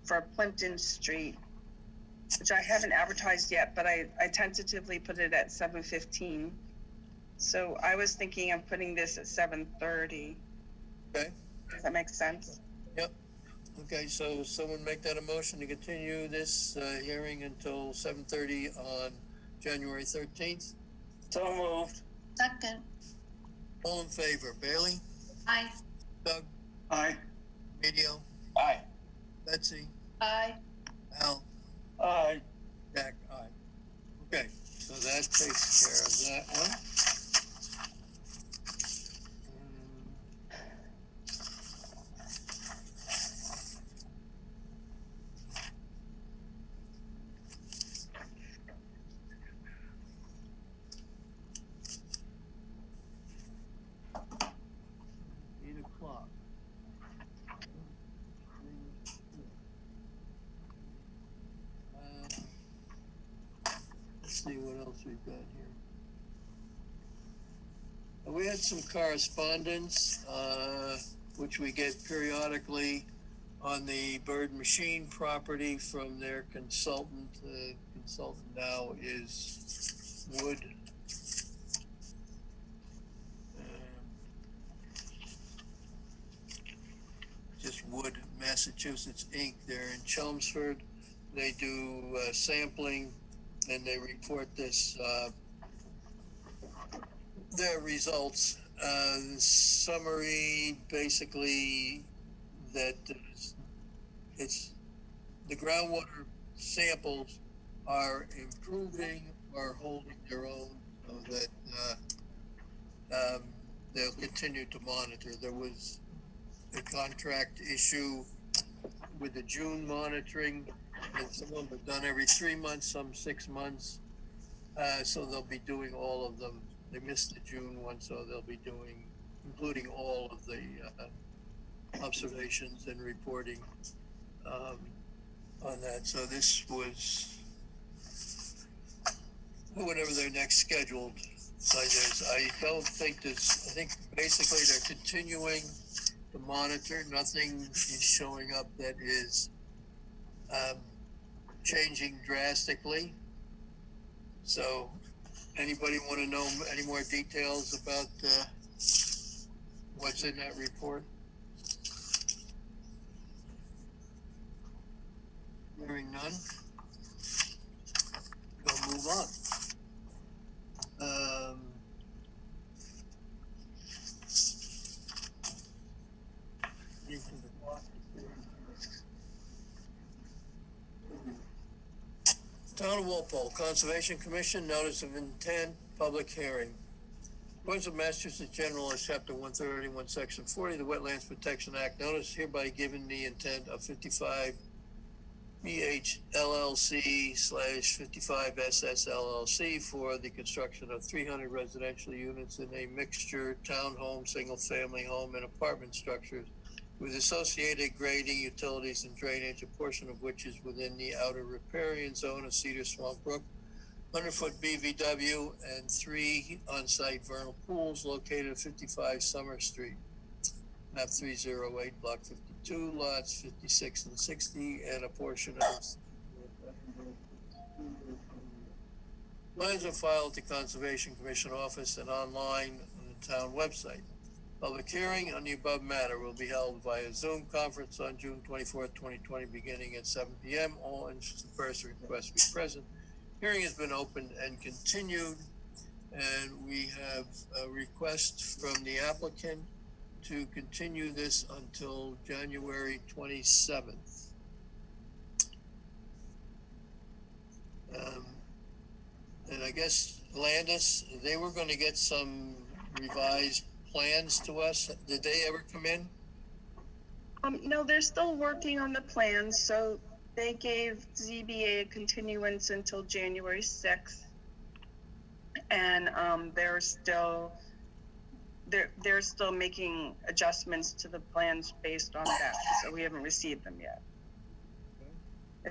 for Plimpton Street, which I haven't advertised yet, but I tentatively put it at 7:15. So I was thinking of putting this at 7:30. Okay. Does that make sense? Yep. Okay, so someone make that a motion to continue this hearing until 7:30 on January 13th. So moved. Second. All in favor, Bailey? Aye. Doug? Aye. Radio? Aye. Betsy? Aye. Al? Aye. Jack? Aye. Okay, so that takes care of that one. See what else we've got here. We had some correspondence, which we get periodically on the Bird Machine property from their consultant. The consultant now is Wood. Just Wood, Massachusetts, Inc. They're in Chelmsford. They do sampling, and they report this, their results. Summary, basically, that it's the groundwater samples are improving or holding their own, so that they'll continue to monitor. There was a contract issue with the June monitoring, and some of them are done every 3 months, some 6 months. So they'll be doing all of them. They missed the June one, so they'll be doing, including all of the observations and reporting on that. So this was whatever their next scheduled site is. I don't think this, I think basically they're continuing to monitor. Nothing is showing up that is changing drastically. So anybody want to know any more details about what's in that report? Hearing none, we'll move on. Town of Walpole, Conservation Commission, Notice of Intent, Public Hearing. According to Massachusetts General Law, Chapter 131, Section 40, the Wetlands Protection Act, notice hereby given the intent of 55 BH LLC / 55 SS LLC for the construction of 300 residential units in a mixture townhome, single-family home, and apartment structures with associated grading, utilities, and drainage, a portion of which is within the outer riparian zone of Cedar Swamp Brook, 100-foot BVW, and 3 on-site vernal pools located at 55 Summer Street, map 308, block 52, lots 56 and 60, and a portion of plans are filed at the Conservation Commission office and online on the town website. Public hearing on the above matter will be held via Zoom conference on June 24th, 2020, beginning at 7 p.m. All interested persons request to be present. Hearing has been opened and continued, and we have a request from the applicant to continue this until January 27th. And I guess Landis, they were going to get some revised plans to us. Did they ever come in? No, they're still working on the plans, so they gave ZBA a continuance until January 6th. And they're still making adjustments to the plans based on that, so we haven't received them yet.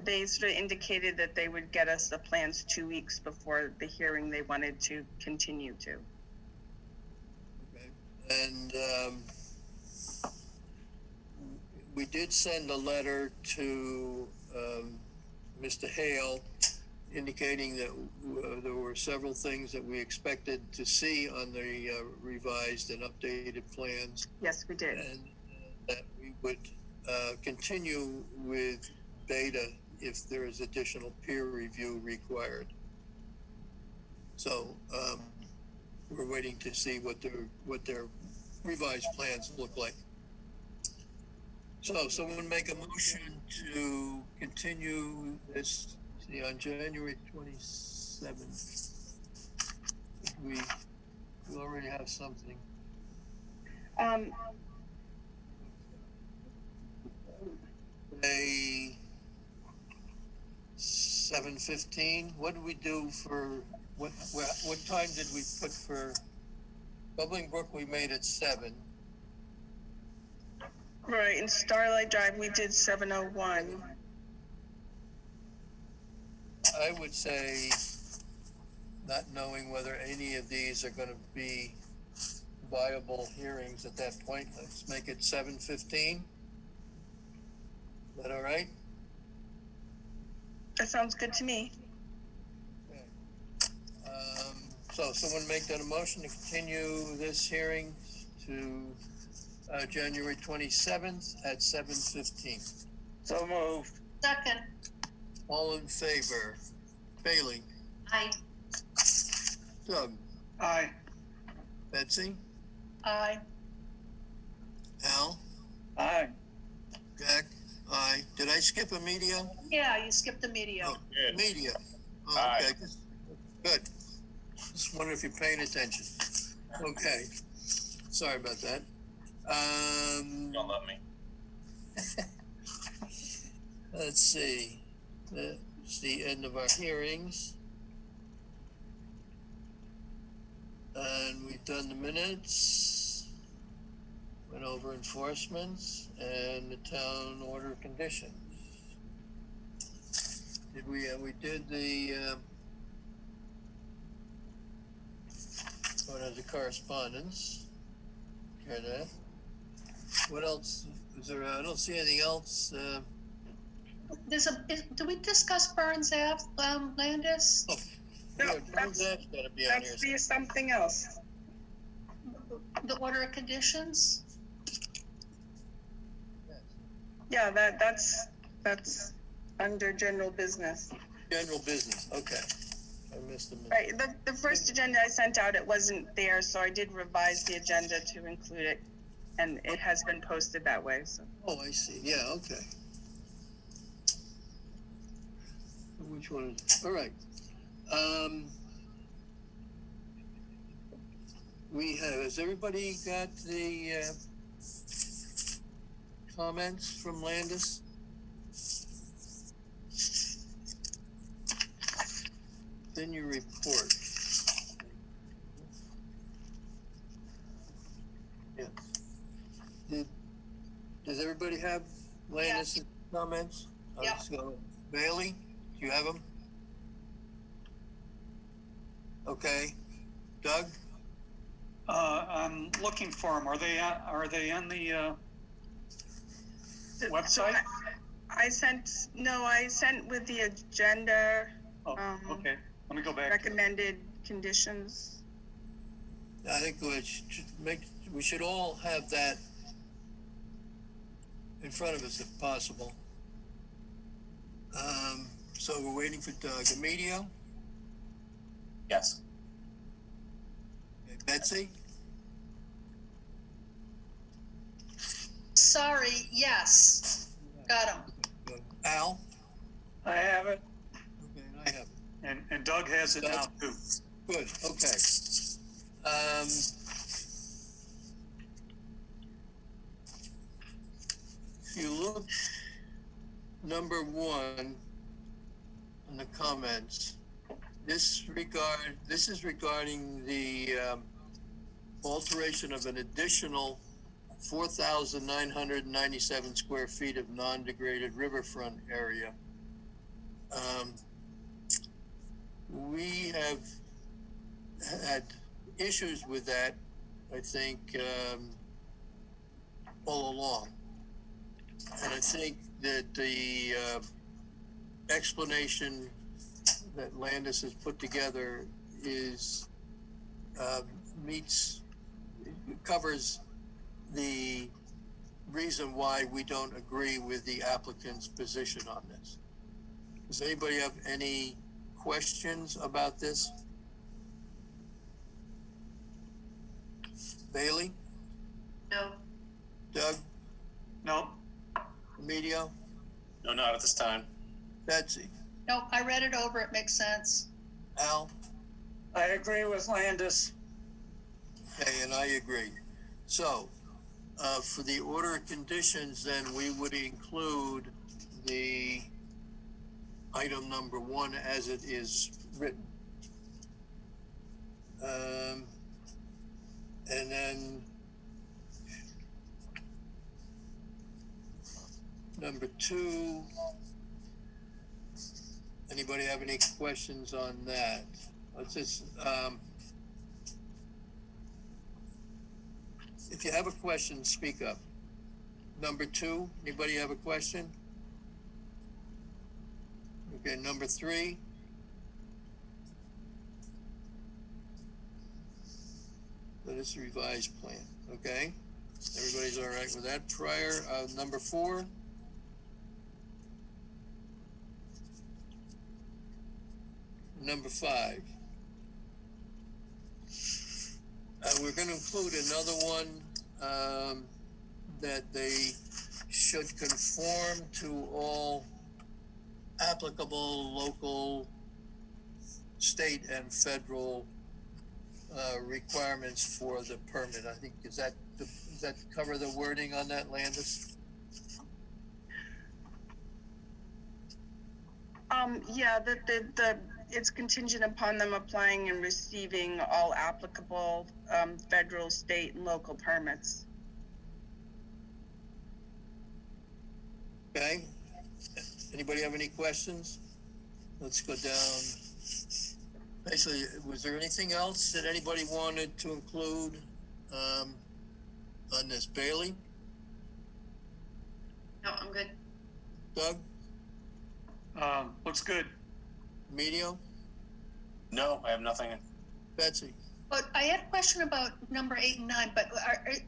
They sort of indicated that they would get us the plans 2 weeks before the hearing they wanted to continue to. Okay. And we did send a letter to Mr. Hale indicating that there were several things that we expected to see on the revised and updated plans. Yes, we did. And that we would continue with beta if there is additional peer review required. So we're waiting to see what their revised plans look like. So someone make a motion to continue this on January 27th. We already have something. A 7:15. What did we do for what time did we put for Bubbling Brook? We made it 7. Right, in Starlight Drive we did 7:01. I would say, not knowing whether any of these are going to be viable hearings at that point, let's make it 7:15. Is that all right? That sounds good to me. Okay. So someone make that a motion to continue this hearing to January 27th at 7:15. So moved. Second. All in favor? Bailey? Aye. Doug? Aye. Betsy? Aye. Al? Aye. Jack? Aye. Did I skip a media? Yeah, you skipped the media. Oh, media. Oh, Aye. okay. Good. Just wonder if you're paying attention. Okay. Sorry about that. Don't love me. Let's see. It's the end of our hearings. And we've done the minutes, went over enforcements and the town order conditions. Did we did the the correspondence. Care that. What else is there? I don't see anything else. Do we discuss Burns Ave, Landis? Oh, No, yeah, that's gotta be on here. the something else. The order of conditions? Yeah, that's under general business. General business, okay. I missed a minute. Right, the first agenda I sent out, it wasn't there, so I did revise the agenda to include it, and it has been posted that way, so. Oh, I see, yeah, okay. Which one is it? All right. Has everybody got the comments from Landis? Then your report. Yeah. Does everybody have Landis' comments? Yeah. So, Bailey, do you have them? Okay. Doug? I'm looking for them. Are they on the So website? I sent with the agenda, Oh, okay. Let me go back. recommended conditions. I think we should all have that in front of us if possible. So we're waiting for Doug. Emilio? Yes. Okay, Betsy? Sorry, yes. Got him. Good. Al? I have it. Okay, and I have it. And Doug has it now too. Good, okay. If you look, number 1 in the comments, this is regarding the alteration of an additional 4,997 square feet of non-degraded riverfront area. We have had issues with that, I think, all along. And I think that the explanation that Landis has put together is covers the reason why we don't agree with the applicant's position on this. Does anybody have any questions about this? Bailey? No. Doug? No. Emilio? No, not at this time. Betsy? No, I read it over. It makes sense. Al? I agree with Landis. Okay, and I agree. So, for the order of conditions, then we would include the item number 1 as it is written. And then number 2, anybody have any questions on that? Let's just, if you have a question, speak up. Number 2, anybody have a question? Okay, number 3. That is the revised plan, okay? Everybody's all right with that. Prior, number 4. Number 5. We're going to include another one that they should conform to all applicable local, state, and federal requirements for the permit. I think, does that cover the wording on that, Landis? Yeah, it's contingent upon them applying and receiving all applicable federal, state, and local permits. Okay. Anybody have any questions? Let's go down. Basically, was there anything else that anybody wanted to include on this? Bailey? No, I'm good. Doug? Looks good. Emilio? No, I have nothing. Betsy? But I had a question about number 8 and 9, but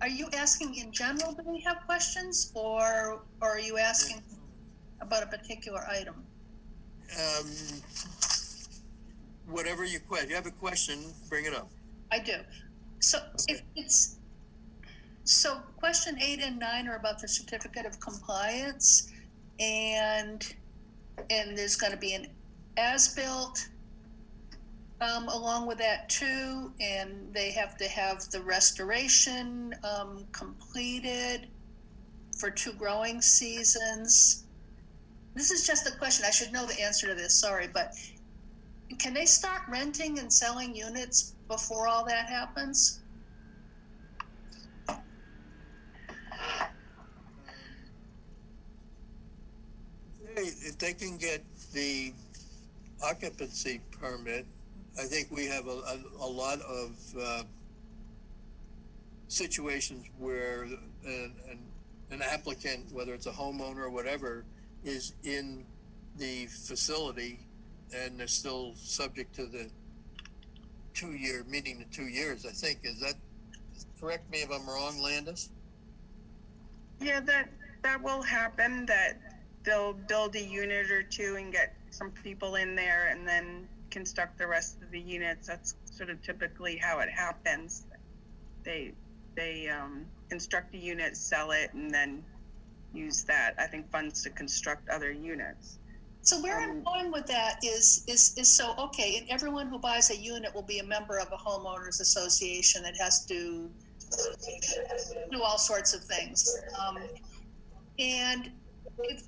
are you asking in general, do we have questions, or are you asking about a particular item? Whatever you have a question, bring it up. I do. So Okay. So question 8 and 9 are about the certificate of compliance, and there's going to be an as-built along with that too, and they have to have the restoration completed for 2 growing seasons. This is just a question. I should know the answer to this, sorry, but can they start renting and selling units before all that happens? If they can get the occupancy permit, I think we have a lot of situations where an applicant, whether it's a homeowner or whatever, is in the facility and they're still subject to the 2-year, meeting the 2 years, I think. Is that, correct me if I'm wrong, Landis? Yeah, that will happen, that they'll build a unit or two and get some people in there and then construct the rest of the units. That's sort of typically how it happens. They construct a unit, sell it, and then use that, I think, funds to construct other units. So where I'm going with that is so, okay, and everyone who buys a unit will be a member of a homeowners association. It has to do all sorts of things. And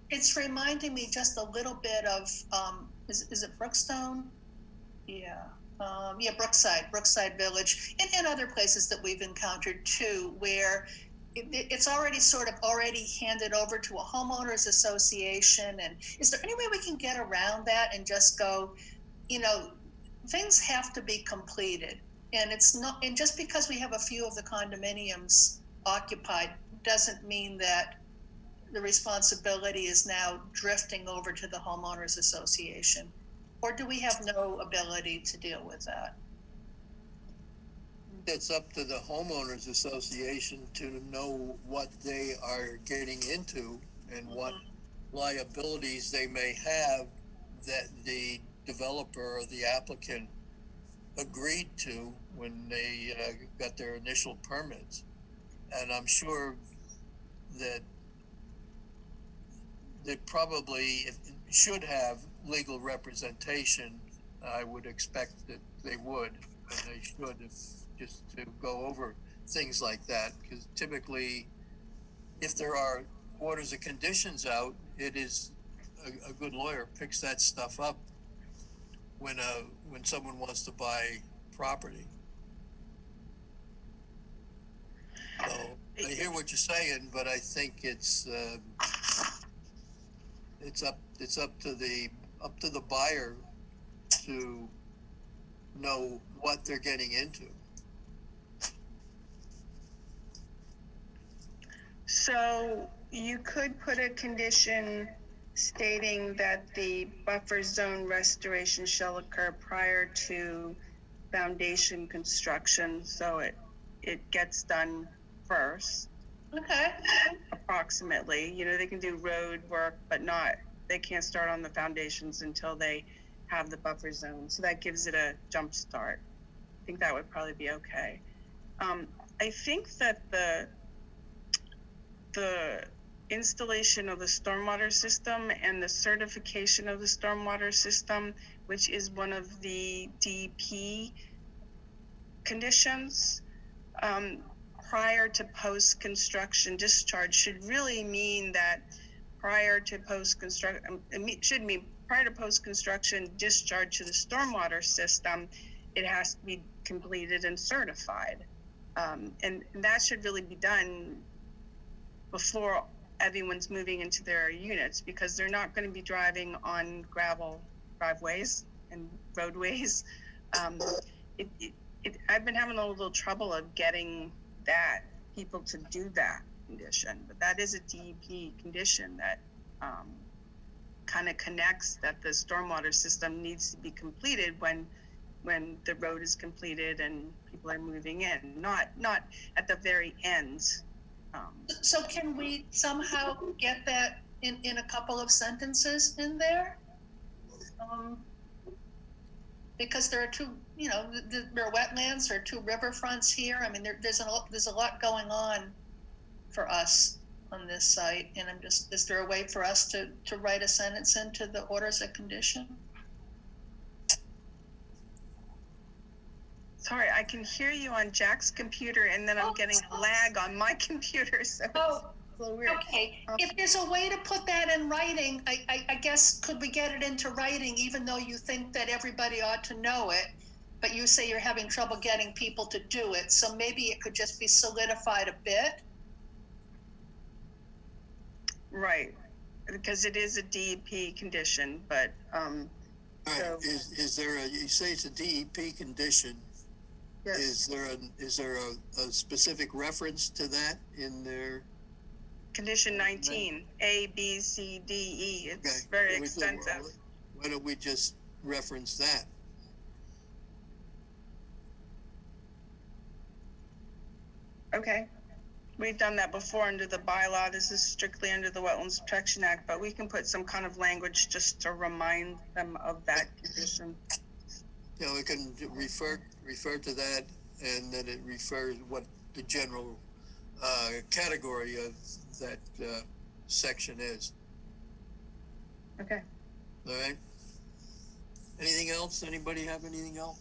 it's reminding me just a little bit of, is it Brookstone? Yeah. Brookside Village, and other places that we've encountered too, where it's already sort of already handed over to a homeowners association. And is there any way we can get around that and just go, things have to be completed, and it's not, and just because we have a few of the condominiums occupied doesn't mean that the responsibility is now drifting over to the homeowners association. Or do we have no ability to deal with that? It's up to the homeowners association to know what they are getting into and what liabilities they may have that the developer or the applicant agreed to when they got their initial permits. And I'm sure that they probably should have legal representation. I would expect that they would, and they should, just to go over things like that, because typically if there are orders of conditions out, it is a good lawyer picks that stuff up when someone wants to buy property. So I hear what you're saying, but I think it's up to the buyer to know what they're getting into. So you could put a condition stating that the buffer zone restoration shall occur prior to foundation construction, so it gets done first. Okay. Approximately, they can do road work, but they can't start on the foundations until they have the buffer zone. So that gives it a jump start. I think that would probably be okay. I think that the installation of the stormwater system and the certification of the stormwater system, which is one of the DEP conditions, prior to post-construction discharge should really mean that prior to post-construction discharge to the stormwater system, it has to be completed and certified. And that should really be done before everyone's moving into their units, because they're not going to be driving on gravel driveways and roadways. I've been having a little trouble of getting people to do that condition, but that is a DEP condition that kind of connects that the stormwater system needs to be completed when the road is completed and people are moving in, not at the very end. So can we somehow get that in a couple of sentences in there? Because there are two, there are wetlands, there are two riverfronts here. I mean, there's a lot going on for us on this site, and is there a way for us to write a sentence into the orders of condition? Sorry, I can hear you on Jack's computer, and then I'm getting a lag on my computer. So it's a little weird. Okay. If there's a way to put that in writing, I guess, could we get it into writing, even though you think that everybody ought to know it, but you say you're having trouble getting people to do it, so maybe it could just be solidified a bit? Right, because it is a DEP condition, but All right, So- is there a, you say it's a DEP condition, Yes. is there a specific reference to that in there? Condition 19, A, B, C, D, E. It's Okay. very Well, extensive. Why don't we just reference that? Okay. We've done that before under the bylaw. This is strictly under the Wetlands Protection Act, but we can put some kind of language just to remind them of that condition. You know, we can refer to that, and then it refers what the general category of that section is. Okay. All right. Anything else? Anybody have anything else?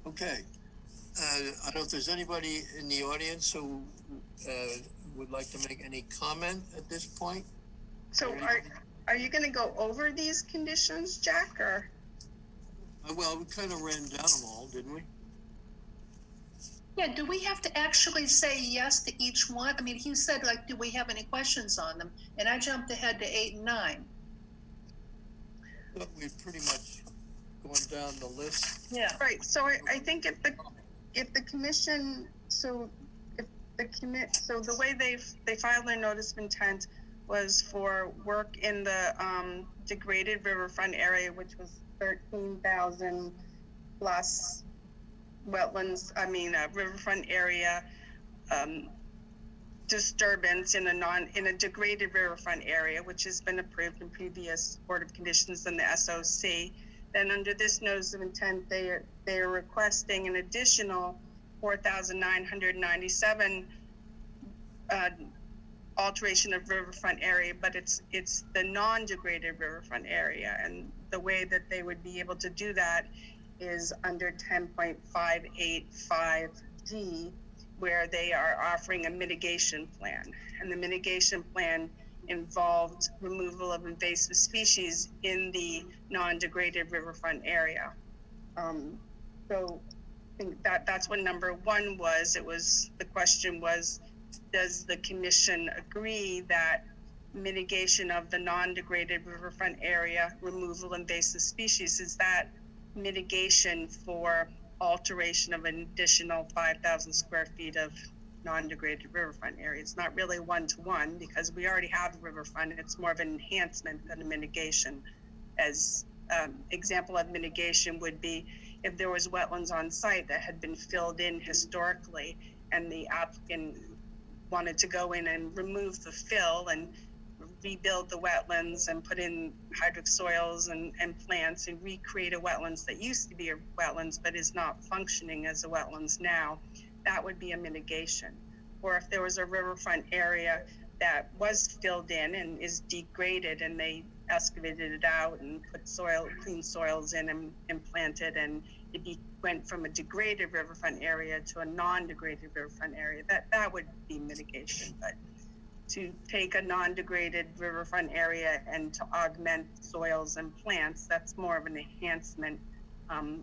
Okay. I don't know if there's anybody in the audience who would like to make any comment at this point. So are you going to go over these conditions, Jack, or? Well, we kind of ran down them all, didn't we? Yeah, do we have to actually say yes to each one? I mean, he said, like, do we have any questions on them? And I jumped ahead to 8 and 9. But we've pretty much gone down the list. Yeah. Right, so I think if the commission, so if the so the way they filed their notice of intent was for work in the degraded riverfront area, which was 13,000 plus wetlands, riverfront area disturbance in a degraded riverfront area, which has been approved in previous Board of Conditions and the SOC. Then under this notice of intent, they are requesting an additional 4,997 alteration of riverfront area, but it's the non-degraded riverfront area, and the way that they would be able to do that is under 10.585G, where they are offering a mitigation plan, and the mitigation plan involved removal of invasive species in the non-degraded riverfront area. So I think that's what number 1 was. The question was, does the commission agree that mitigation of the non-degraded riverfront area, removal of invasive species, is that mitigation for alteration of an additional 5,000 square feet of non-degraded riverfront area? It's not really one-to-one because we already have the riverfront. It's more of an enhancement than a mitigation. As example of mitigation would be if there was wetlands on site that had been filled in historically and the applicant wanted to go in and remove the fill and rebuild the wetlands and put in hydric soils and plants and recreate a wetlands that used to be a wetlands but is not functioning as a wetlands now, that would be a mitigation. Or if there was a riverfront area that was filled in and is degraded and they excavated it out and put clean soils in and planted, and it went from a degraded riverfront area to a non-degraded riverfront area, that would be mitigation. But to take a non-degraded riverfront area and to augment soils and plants, that's more of an enhancement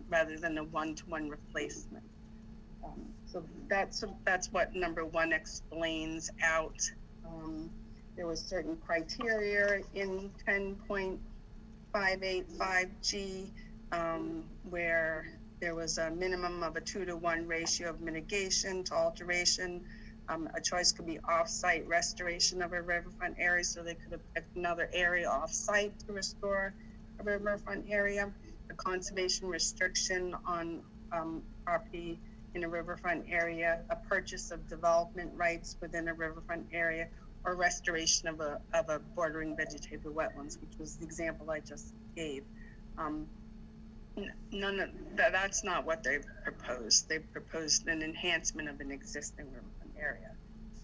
rather than a one-to-one replacement. So that's what number 1 explains out. There was certain criteria in 10.585G where there was a minimum of a 2-to-1 ratio of mitigation to alteration. A choice could be off-site restoration of a riverfront area, so they could have picked another area off-site to restore a riverfront area. A conservation restriction on property in a riverfront area, a purchase of development rights within a riverfront area, or restoration of a bordering vegetative wetlands, which was the example I just gave. None of that's not what they proposed. They proposed an enhancement of an existing riverfront area.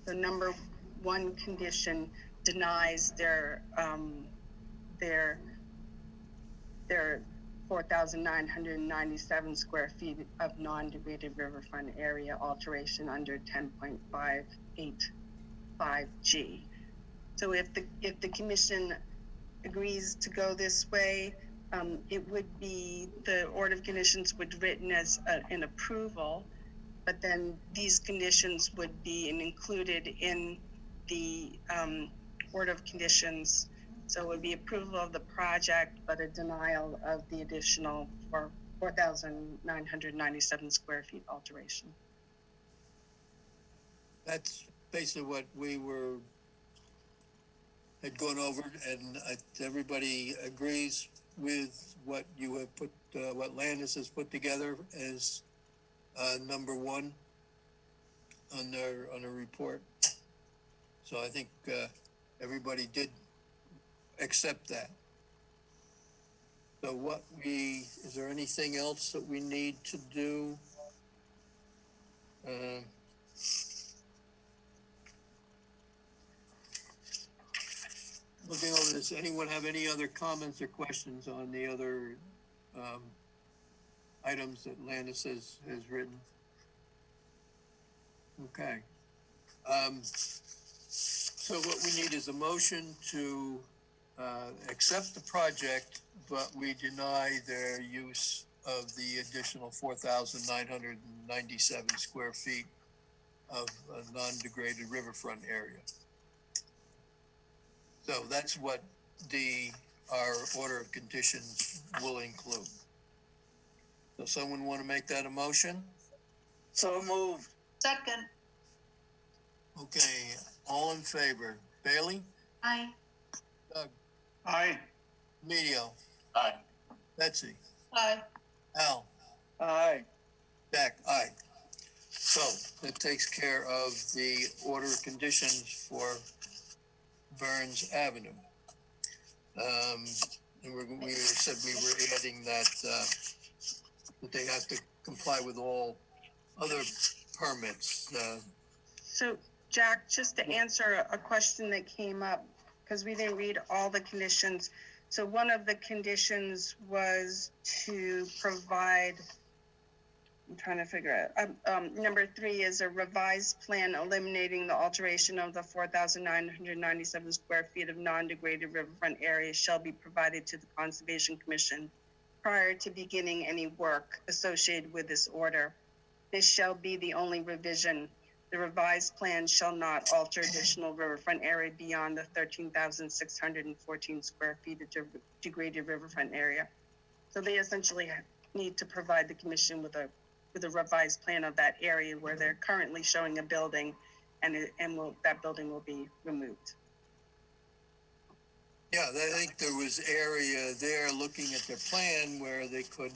So number 1 condition denies their 4,997 square feet of non-degraded riverfront area alteration under 10.585G. So if the commission agrees to go this way, it would be the order of conditions would written as an approval, but then these conditions would be included in the order of conditions. So it would be approval of the project, but a denial of the additional 4,997 square feet alteration. That's basically what we had gone over, and everybody agrees with what you have put, what Landis has put together as number one on their report. So I think everybody did accept that. So is there anything else that we need to do? Looking over this, anyone have any other comments or questions on the other items that Landis has written? Okay. So what we need is a motion to accept the project, but we deny their use of the additional 4,997 square feet of a non-degraded riverfront area. So that's what our order of conditions will include. So someone want to make that a motion? So moved. Second. Okay, all in favor? Bailey? Aye. Doug? Aye. Emilio? Aye. Betsy? Aye. Al? Aye. Jack? Aye. So that takes care of the order of conditions for Burns Avenue. And we said we were adding that they have to comply with all other permits. So Jack, just to answer a question that came up, because we didn't read all the conditions. So one of the conditions was to provide, I'm trying to figure out, number 3 is a revised plan eliminating the alteration of the 4,997 square feet of non-degraded riverfront area shall be provided to the Conservation Commission prior to beginning any work associated with this order. This shall be the only revision. The revised plan shall not alter additional riverfront area beyond the 13,614 square feet of degraded riverfront area. So they essentially need to provide the commission with a revised plan of that area where they're currently showing a building, and that building will be removed. Yeah, I think there was area there looking at their plan where they could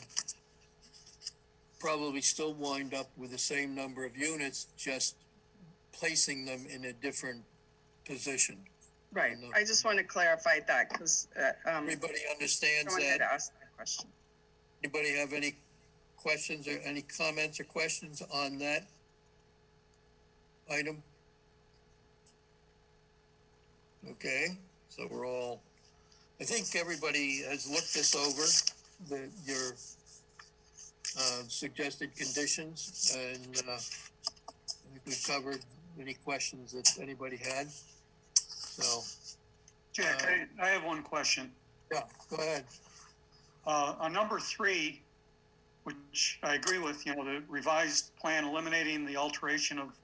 probably still wind up with the same number of units, just placing them in a different position. Right. I just want to clarify that because everybody understands someone that. had asked that question. Anybody have any questions or any comments or questions on that item? Okay, so I think everybody has looked this over, your suggested conditions, and I think we've covered any questions that anybody had. So, Jack, I have one question. Yeah, go ahead. On number 3, which I agree with, the revised plan eliminating the alteration of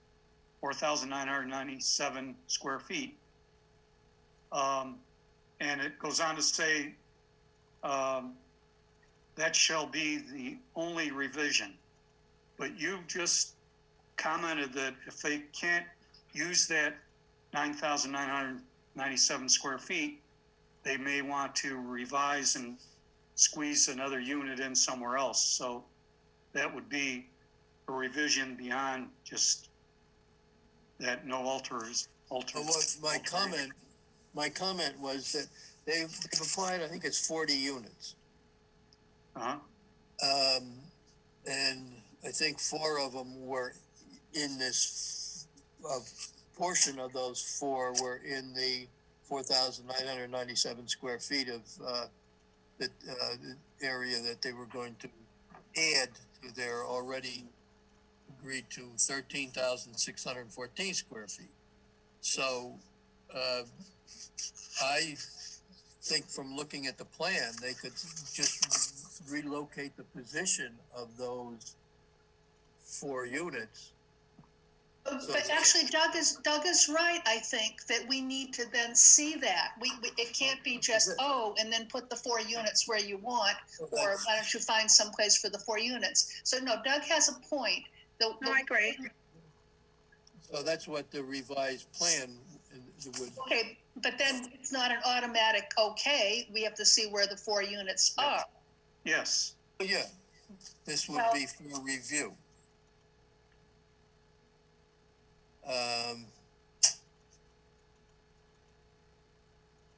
4,997 square feet. And it goes on to say, that shall be the only revision. But you just commented that if they can't use that 9,997 square feet, they may want to revise and squeeze another unit in somewhere else. So that would be a revision beyond just that no alters. Well, my comment was that they've applied, I think it's 40 units. Uh-huh. And I think 4 of them were in this, portion of those 4 were in the 4,997 square feet of the area that they were going to add to their already agreed to 13,614 square feet. So I think from looking at the plan, they could just relocate the position of those 4 units. But actually, Doug is right, I think, that we need to then see that. It can't be just, and then put the 4 units where you want, or why don't you find some place for the 4 units? So no, Doug has a point. No, I agree. So that's what the revised plan would. Okay, but then it's not an automatic, okay, we have to see where the 4 units are. Yes. Yeah, this would be for review.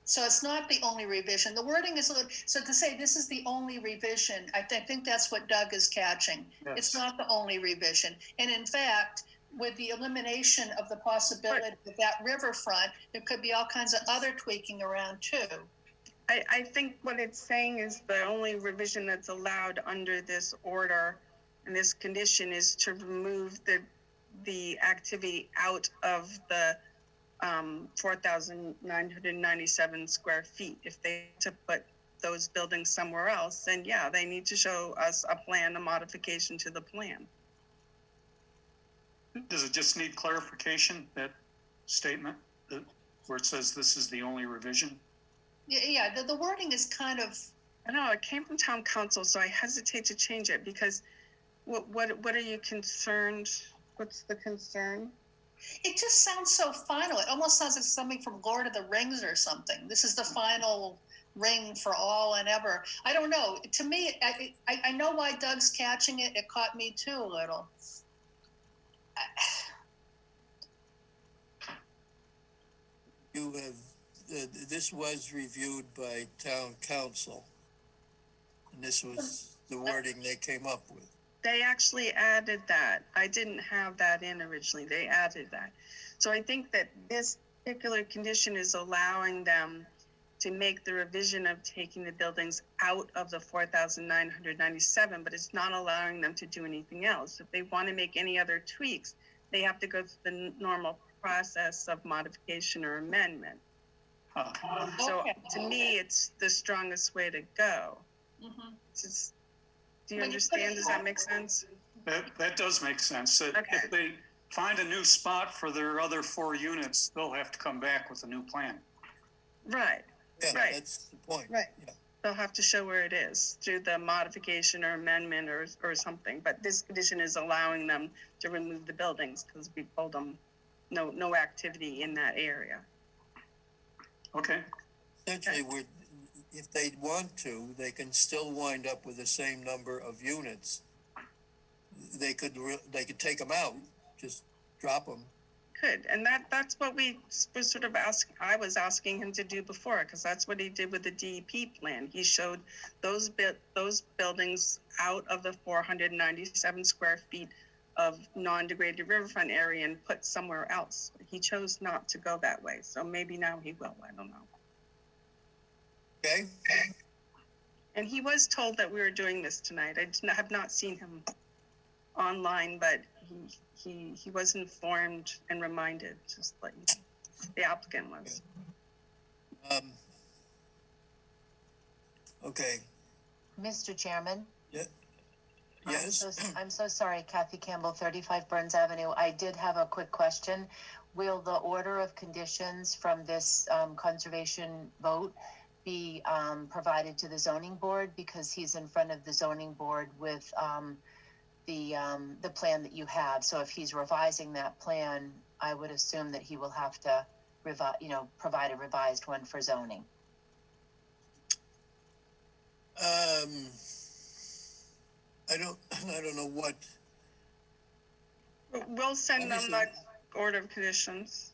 So it's not the only revision. The wording is a little, so to say this is the only revision, I think that's what Doug is catching. Yes. It's not the only revision. And in fact, with the elimination of the possibility of that riverfront, there could be all kinds of other tweaking around too. I think what it's saying is the only revision that's allowed under this order and this condition is to remove the activity out of the 4,997 square feet. If they to put those buildings somewhere else, then yeah, they need to show us a plan, a modification to the plan. Does it just need clarification, that statement, where it says this is the only revision? Yeah, the wording is kind of. I know, it came from town council, so I hesitate to change it because what are you concerned? What's the concern? It just sounds so final. It almost sounds like something from Lord of the Rings or something. This is the final ring for all and ever. I don't know. To me, I know why Doug's catching it. It caught me too a little. You have, this was reviewed by town council. And this was the wording they came up with. They actually added that. I didn't have that in originally. They added that. So I think that this particular condition is allowing them to make the revision of taking the buildings out of the 4,997, but it's not allowing them to do anything else. If they want to make any other tweaks, they have to go through the normal process of modification or amendment. So to me, it's the strongest way to go. Mm-hmm. Do you understand? Does that make sense? That does make sense. Okay. If they find a new spot for their other 4 units, they'll have to come back with a new plan. Right. Yeah, Right. that's the point. Right. Yeah. They'll have to show where it is through the modification or amendment or something. But this condition is allowing them to remove the buildings because we told them no activity in that area. Okay. Essentially, if they want to, they can still wind up with the same number of units. They could take them out, just drop them. Could, and that's what we was sort of I was asking him to do before, because that's what he did with the DEP plan. He showed those buildings out of the 497 square feet of non-degraded riverfront area and put somewhere else. He chose not to go that way, so maybe now he will. I don't know. Okay. And he was told that we were doing this tonight. I have not seen him online, but he was informed and reminded, just like the applicant was. Okay. Mr. Chairman? Yeah. Yes. I'm so sorry, Kathy Campbell, 35 Burns Avenue. I did have a quick question. Will the order of conditions from this conservation vote be provided to the zoning board, because he's in front of the zoning board with the plan that you have? So if he's revising that plan, I would assume that he will have to provide a revised one for zoning. I don't know what. We'll send them the order of conditions.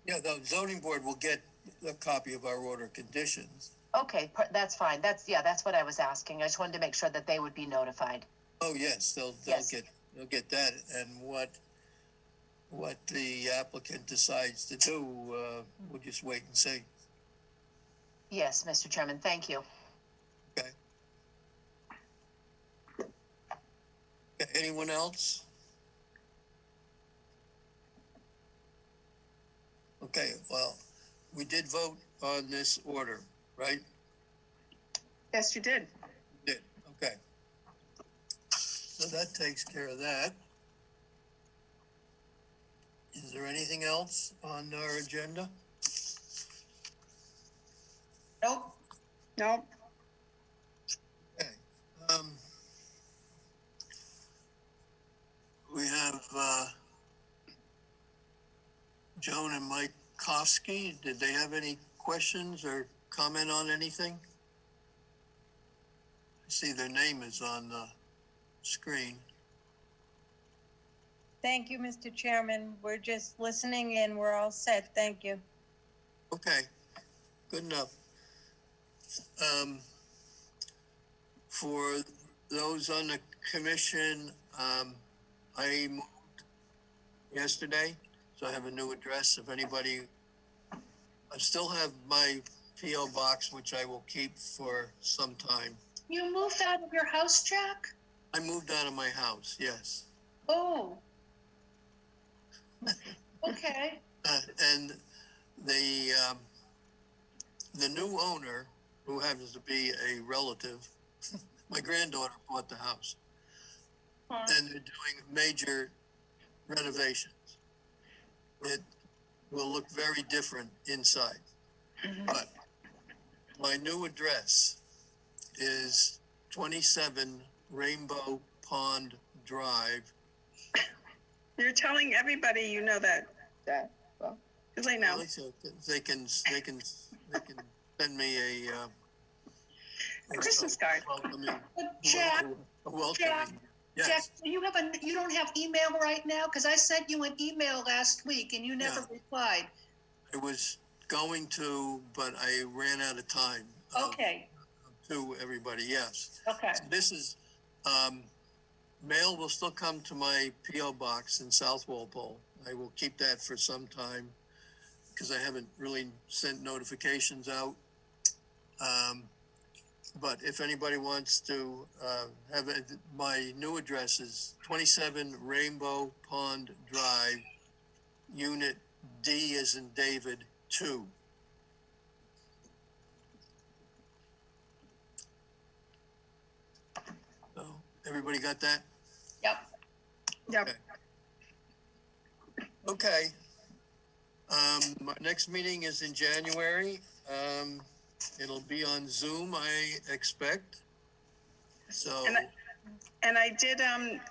Yeah, the zoning board will get a copy of our order of conditions. Okay, that's fine. That's what I was asking. I just wanted to make sure that they would be notified. Oh yes, they'll get that, and what the applicant decides to do, we'll just wait and see. Yes, Mr. Chairman, thank you. Okay. Anyone else? Okay, well, we did vote on this order, right? Yes, you did. Did, okay. So that takes care of that. Is there anything else on our agenda? Nope. Nope. Okay. We have Joan and Mike Kofsky. Did they have any questions or comment on anything? I see their name is on the screen. Thank you, Mr. Chairman. We're just listening and we're all set. Thank you. Okay, good enough. For those on the commission, I moved yesterday, so I have a new address. If anybody, I still have my P.O. box, which I will keep for some time. You moved out of your house, Jack? I moved out of my house, yes. Oh. Okay. And the new owner, who happens to be a relative, my granddaughter bought the house. And they're doing major renovations. It will look very different inside. But my new address is 27 Rainbow Pond Drive. You're telling everybody you know that. Well, too late now. So they can send me a Christmas card. Jack, welcoming. Jack, Yes. Jack, you don't have email right now? Because I sent you an email last week and you never replied. I was going to, but I ran out of time. Okay. To everybody, yes. Okay. So this is, mail will still come to my P.O. box in South Walpole. I will keep that for some time because I haven't really sent notifications out. But if anybody wants to have it, my new address is 27 Rainbow Pond Drive, Unit D as in David 2. So everybody got that? Yep. Yep. Okay. My next meeting is in January. It'll be on Zoom, I expect. So. And I did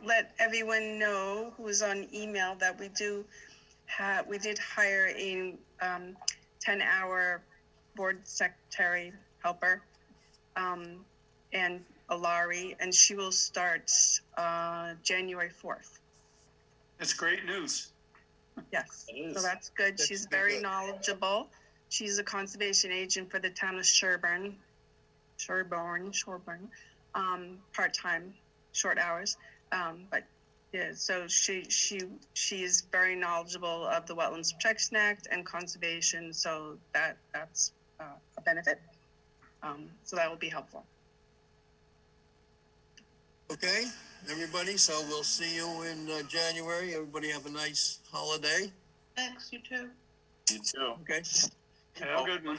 let everyone know who's on email that we did hire a 10-hour board secretary helper, and a Laurie, and she will start January 4th. That's great news. Yes, It is. so that's good. That's She's good. very knowledgeable. She's a conservation agent for the town of Sherburne, part-time, short hours. But yeah, so she is very knowledgeable of the Wetlands Protection Act and conservation, so that's a benefit. So that will be helpful. Okay, everybody, so we'll see you in January. Everybody have a nice holiday. Thanks, you too. You too. Okay. Have a good one.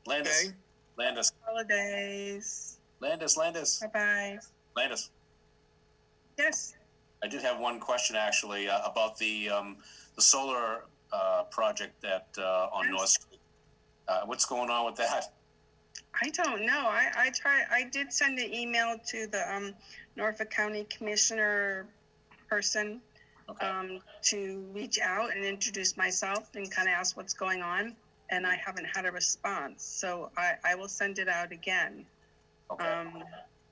Landis. Okay. Landis. Holidays. Landis. Bye-bye. Landis. Yes. I did have one question actually about the solar project that on North Street. What's going on with that? I don't know. I did send an email to the Norfolk County Commissioner person to reach out and introduce myself and kind of ask what's going on. And I haven't had a response. So I will send it out again. Okay.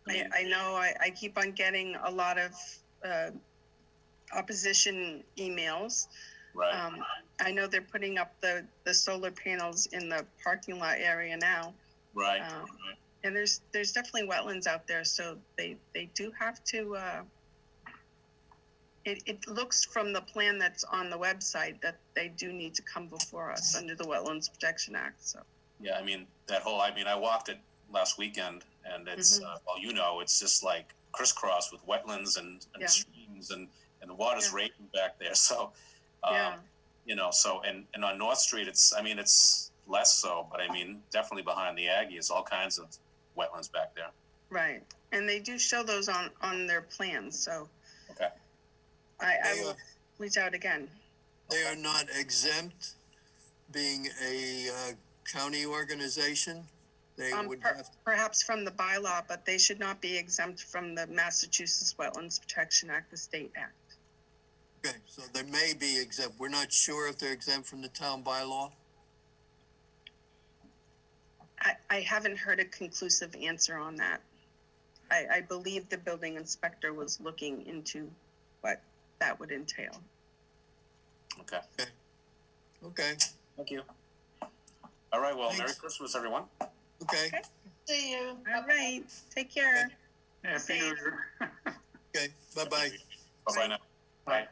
I know I keep on getting a lot of opposition emails. Right. I know they're putting up the solar panels in the parking lot area now. Right. And there's definitely wetlands out there, so they do have to. It looks from the plan that's on the website that they do need to come before us under the Wetlands Protection Act. So. Yeah, I mean I walked it last weekend, and it's it's just like crisscross with wetlands and streams and the water's raging back there. So, so and on North Street, it's less so, but definitely behind the Aggie is all kinds of wetlands back there. Right, and they do show those on their plans. So. Okay. I will reach out again. they are not exempt, being a county organization. They would have, Perhaps from the bylaw, but they should not be exempt from the Massachusetts Wetlands Protection Act, the state act. okay, so they may be exempt. We're not sure if they're exempt from the town bylaw. I haven't heard a conclusive answer on that. I believe the building inspector was looking into what that would entail. Okay, Okay, thank you. All right, well, Thanks. Merry Christmas, everyone. okay, Okay. See you. All right, take care. Happy New Year. okay, bye-bye. Bye-bye now. Bye.